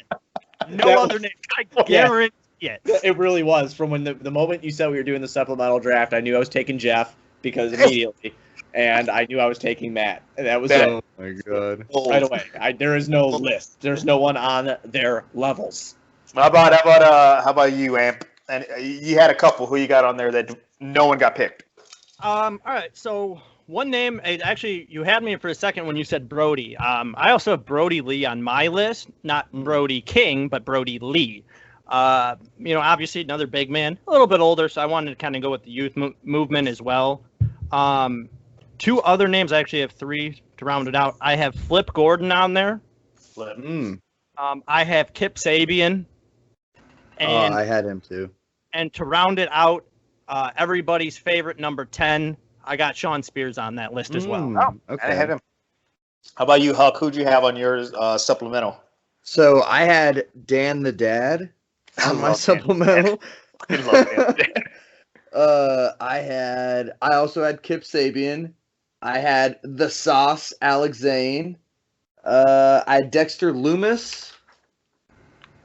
No That other name. I guarantee it. it really was from when the moment you said we were doing the supplemental draft. I knew I was taking Jeff because immediately, and I knew I was taking Matt. And that was Oh my God. right away. There is no list. There's no one on their levels. How about you, Amp? And you had a couple. Who you got on there that no one got picked? All right. So one name, actually, you had me for a second when you said Brody. I also have Brody Lee on my list, not Brody King, but Brody Lee. Obviously another big man, a little bit older, so I wanted to kind of go with the youth movement as well. 2 other names, I actually have 3 to round it out. I have Flip Gordon on there. I have Kip Sabian. And I had him too. And to round it out, everybody's favorite number 10, I got Sean Spears on that list as well. Okay. I had him. How about you, Huck? Who'd you have on yours supplemental? So I had Dan the Dad I on my love supplemental. I love him. I also had Kip Sabian. I had the Sauce Alex Zane. I had Dexter Loomis.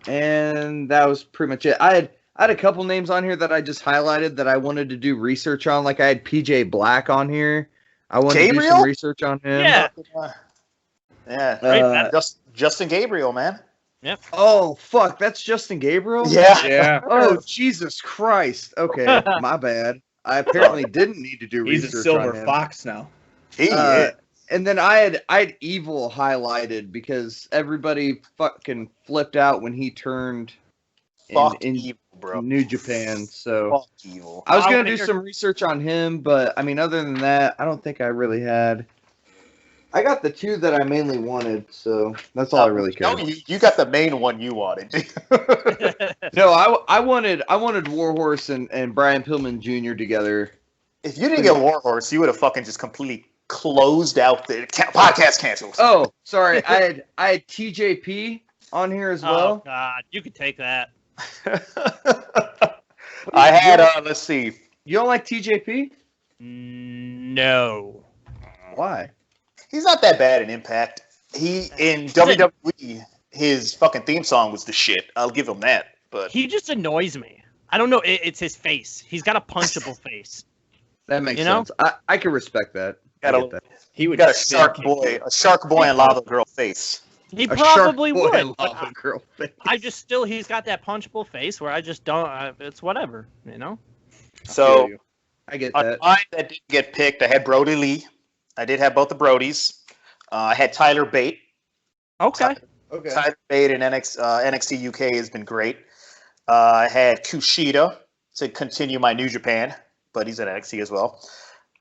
And that was pretty much it. I had a couple names on here that I just highlighted that I wanted to do research on. Like I had PJ Black on here. I wanted to do Gabriel? some research on him. Yeah. Yeah. Justin Gabriel, man. Oh fuck, that's Justin Gabriel? Yeah. Oh Jesus Christ. Okay, my bad. I apparently didn't need to do He's research a silver on him. fox now. He is. And then I had Evil highlighted because everybody fucking flipped out when he turned Fuck in evil, bro. New Japan. So Fuck evil. I was I gonna wanna do hear- some research on him, but I mean, other than that, I don't think I really had. I got the 2 that I mainly wanted, so that's all I really No, cared. you got the main one you wanted. No, I wanted Warhorse and Brian Pillman Jr. together. If you didn't get Warhorse, you would have fucking just completely closed out the podcast cancels. Oh, sorry, I had TJP on here as Oh, well. God. You could take that. I had let's see. You don't like TJP? No. Why? He's not that bad in Impact. He in WWE, his fucking theme song was the shit. I'll give him that. But He just annoys me. I don't know. It's his face. He's got a punchable face. That makes You know? sense. I can respect that. I got get a, that. He would got a just shark boy and lava girl face. He A probably shark boy would. and But lava girl face. he's got that punchable face where I just don't. It's whatever, you know. So I get on that. mine that didn't get picked, I had Brody Lee. I did have both the Brodies. I had Tyler Bate. Okay. Okay. Tyler Bate in NXT UK has been great. I had Kushida to continue my New Japan, but he's at NXT as well.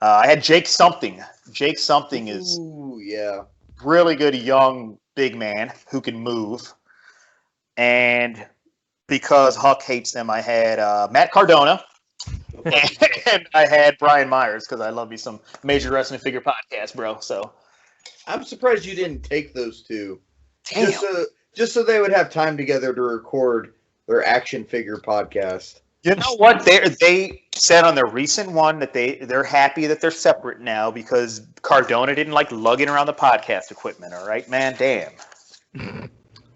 I had Jake Something. Jake Something is Ooh, yeah. really good young big man who can move. And because Huck hates them, I had Matt Cardona. And I had Brian Myers because I love me some Major Wrestling Figure podcast, bro. So I'm surprised you didn't take those two. damn. Just so they would have time together to record their action figure podcast. You know what? They said on their recent one that they're happy that they're separate now because Cardona didn't like lugging around the podcast equipment. All right, man. Damn.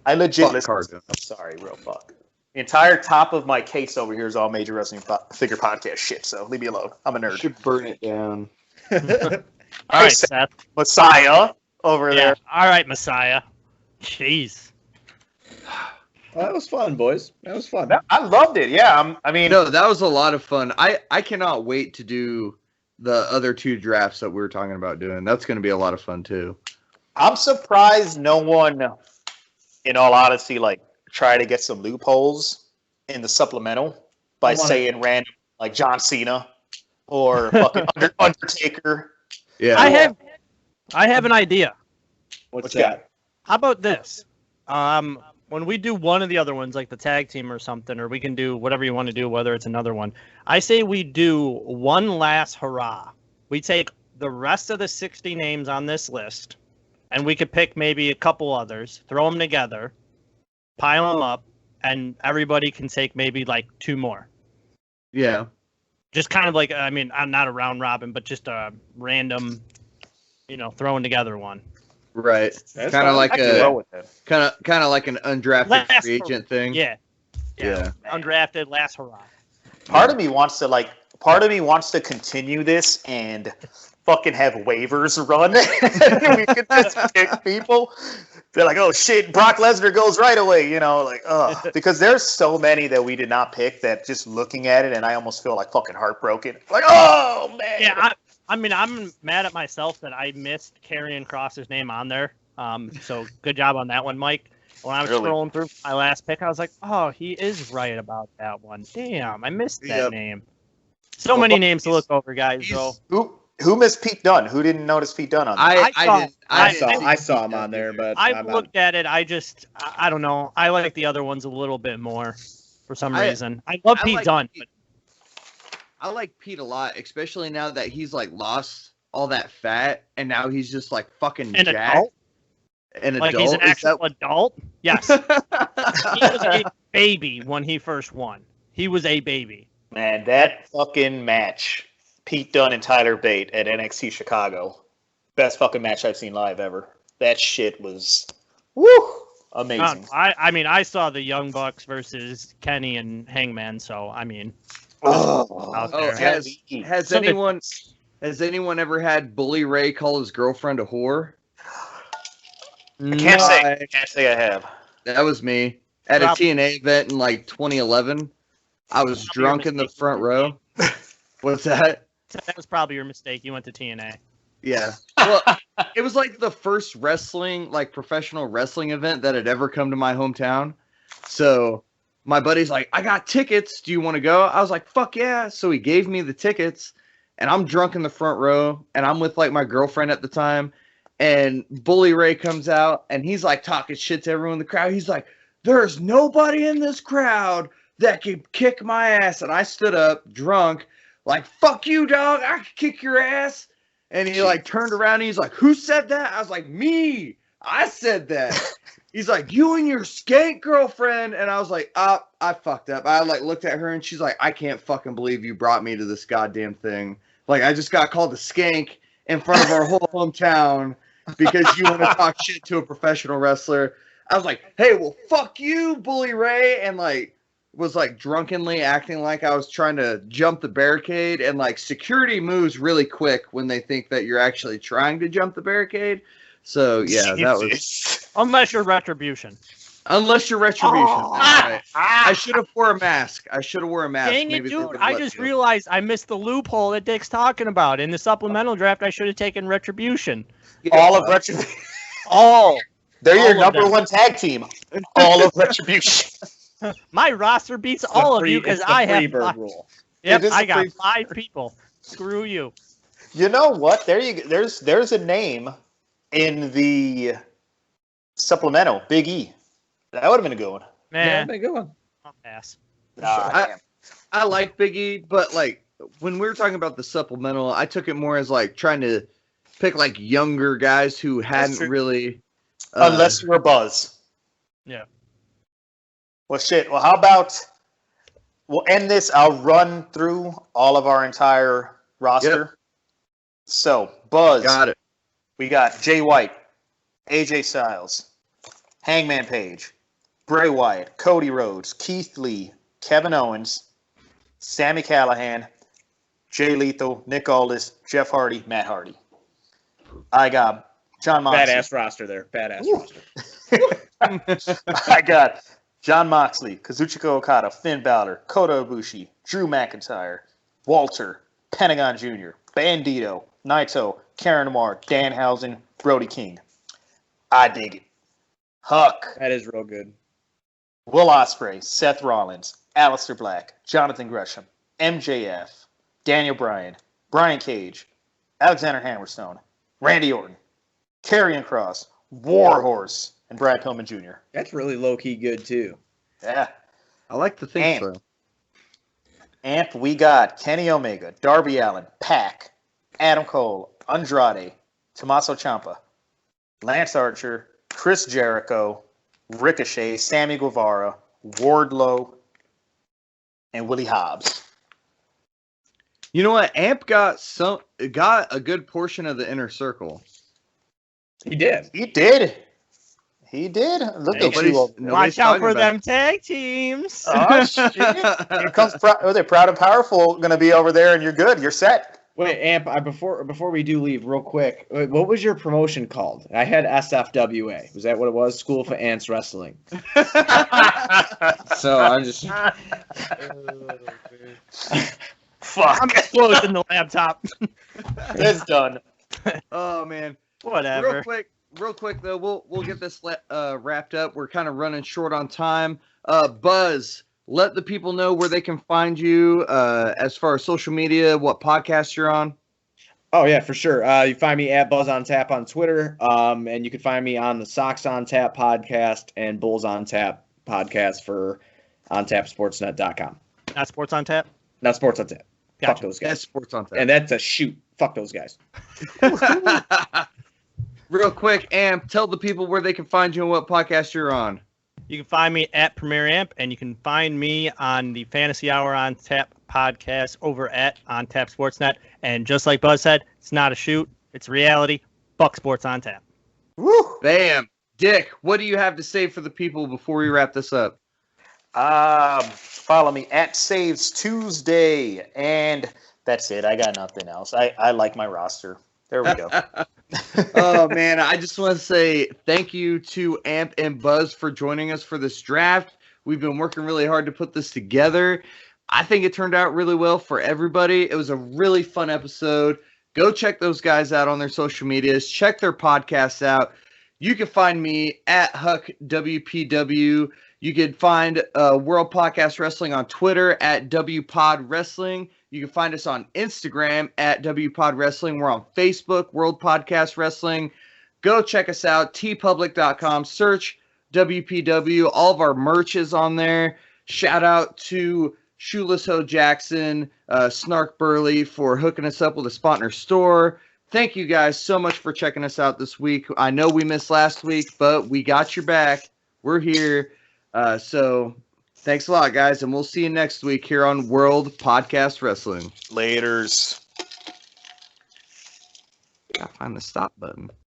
I legit Fuck listen. Cardona. I'm sorry, real fuck. The entire top of my case over here is all Major Wrestling Figure podcast shit. So leave me alone. I'm a nerd. Should burn it down. All right, Seth. Messiah over Yeah. there. All right, Messiah. Jeez. Well, that was fun, boys. That was fun. I loved it. Yeah. I mean, No, that was a lot of fun. I cannot wait to do the other two drafts that we were talking about doing. That's going to be a lot of fun too. I'm surprised no one, in all honesty, like try to get some loopholes in the supplemental by saying random like John Cena or fucking Undertaker. Yeah. I have an idea. What's you got? that? How about this? When we do one of the other ones, like the tag team or something, or we can do whatever you want to do, whether it's another one. I say we do one last hurrah. We take the rest of the 60 names on this list, and we could pick maybe a couple others, throw them together, pile them up, and everybody can take maybe like two more. Yeah. Just kind of like, I mean, I'm not a round robin, but just a random, throwing together one. Right. That's Kind of fine. like I can roll a with it. kind of like an undrafted Last free agent thing. Yeah. Undrafted, last hurrah. Part of me wants to continue this and fucking have waivers run. We could just pick people. They're like, oh shit, Brock Lesnar goes right away, because there's so many that we did not pick that just looking at it and I almost feel like fucking heartbroken. Like, oh man. Yeah, I'm mad at myself that I missed Karrion Kross's name on there. So good job on that one, Mike. When I was Really? scrolling through my last pick, I was like, oh, he is right about that one. Damn, I missed that Yep. name. So many names to look over, guys. So Who missed Pete Dunne? Who didn't notice Pete Dunne on there? I saw him on there, but I've looked at it. I don't know. I like the other ones a little bit more for some reason. I love Pete Dunne. But I like Pete a lot, especially now that he's like lost all that fat and now he's just like fucking an jacked. adult? An Like adult? he's an Is actual that- adult? Yes. He was a baby when he first won. He was a baby. Man, that fucking match, Pete Dunne and Tyler Bate at NXT Chicago, best fucking match I've seen live ever. That shit was, amazing. I saw the Young Bucks versus Kenny and Hangman, so I mean, Oh, out Oh, there. has So anyone ever had Bully Ray call his girlfriend a whore? I can't say I have. That was me at a Probably. TNA event in like 2011. I was drunk in the front row. What's that? That was probably your mistake. You went to TNA. Yeah. Well, it was like the first professional wrestling event that had ever come to my hometown. So my buddy's like, I got tickets. Do you want to go? I was like, fuck yeah. So he gave me the tickets and I'm drunk in the front row and I'm with like my girlfriend at the time. And Bully Ray comes out and he's like talking shit to everyone in the crowd. He's like, there's nobody in this crowd that can kick my ass. And I stood up drunk, like, fuck you, dog. I can kick your ass. And he like turned around and he's like, who said that? I was like, me. I said that. he's like, you and your skank girlfriend. And I was like, I fucked up. I like looked at her and she's like, I can't fucking believe you brought me to this goddamn thing. Like, I just got called a skank in front of our whole hometown because you want to talk shit to a professional wrestler. I was like, hey, well, fuck you, Bully Ray. And like, was like drunkenly acting like I was trying to jump the barricade. And like, security moves really quick when they think that you're actually trying to jump the barricade. So yeah, that was unless you're Retribution. Unless you're Retribution. Right. I should have wore a mask. Dang it, dude! I just realized I missed the loophole that Dick's talking about. In the supplemental draft, I should have taken Retribution. All of Retribution. They're your number one tag team. All of Retribution. My roster beats all of you because I have rule. Yep, I got 5 people. Screw you. You know what? There you go. There's a name in the supplemental. Big E. That would have been a good one. Man, been a good one. I'll pass. I like Big E, but like when we were talking about the supplemental, I took it more as like trying to pick like younger guys who hadn't really. Unless you were Buzz. Yeah. Well, shit. Well, how about we'll end this? I'll run through all of our entire roster. Yep. So, Buzz. Got it. We got Jay White, AJ Styles, Hangman Page, Bray Wyatt, Cody Rhodes, Keith Lee, Kevin Owens, Sami Callihan, Jay Lethal, Nick Aldis, Jeff Hardy, Matt Hardy. I got John Moxley. Badass roster there. Badass roster. I got John Moxley, Kazuchika Okada, Finn Balor, Kota Ibushi, Drew McIntyre, Walter, Pentagon Jr., Bandito, Naito, Karen Noir, Danhausen, Brody King. I dig it. Huck. That is real good. Will Ospreay, Seth Rollins, Aleister Black, Jonathan Gresham, MJF, Daniel Bryan, Brian Cage, Alexander Hammerstone, Randy Orton, Karrion Kross, Warhorse, and Brad Pillman Jr. That's really low-key good, too. Yeah. I like to think so. Amp, we got Kenny Omega, Darby Allin, Pac, Adam Cole, Andrade, Tommaso Ciampa, Lance Archer, Chris Jericho, Ricochet, Sammy Guevara, Wardlow, and Willie Hobbs. You know what? Amp got a good portion of the inner circle. He did. Look at you. Watch out for them tag teams. Oh, shit. Here comes they're Proud and Powerful going to be over there, and you're good. You're set. Wait, Amp, before we do leave, real quick, what was your promotion called? I had SFWA. Was that what it was? School for Ants Wrestling. So I'm just... Fuck. I'm closing the laptop. It's done. Oh, man. Whatever. Real quick, though, we'll get this wrapped up. We're kind of running short on time. Buzz, let the people know where they can find you as far as social media, what podcast you're on. Oh, yeah, for sure. You find me at Buzz on Tap on Twitter, and you can find me on the Sox on Tap podcast and Bulls on Tap podcast for ontapsportsnet.com. Not Sports on Tap? Not Sports on Tap. Gotcha. Fuck those guys. That's Sports on Tap. And that's a shoot. Fuck those guys. Real quick, Amp, tell the people where they can find you and what podcast you're on. You can find me at Premier Amp, and you can find me on the Fantasy Hour on Tap podcast over at On Tap Sportsnet. And just like Buzz said, it's not a shoot, it's reality. Fuck Sports on Tap. Woo! Bam. Dick, what do you have to say for the people before we wrap this up? Follow me at Saves Tuesday, and that's it. I got nothing else. I like my roster. There we go. Oh, man, I just want to say thank you to Amp and Buzz for joining us for this draft. We've been working really hard to put this together. I think it turned out really well for everybody. It was a really fun episode. Go check those guys out on their social medias. Check their podcasts out. You can find me at Huck WPW. You can find World Podcast Wrestling on Twitter at WPod Wrestling. You can find us on Instagram at WPod Wrestling. We're on Facebook, World Podcast Wrestling. Go check us out, tpublic.com. Search WPW. All of our merch is on there. Shout out to Shoeless Ho Jackson, Snark Burley for hooking us up with a spot in her store. thank you guys so much for checking us out this week. I know we missed last week, but we got your back. We're here. So thanks a lot, guys, and we'll see you next week here on World Podcast Wrestling. Laters. Gotta find the stop button.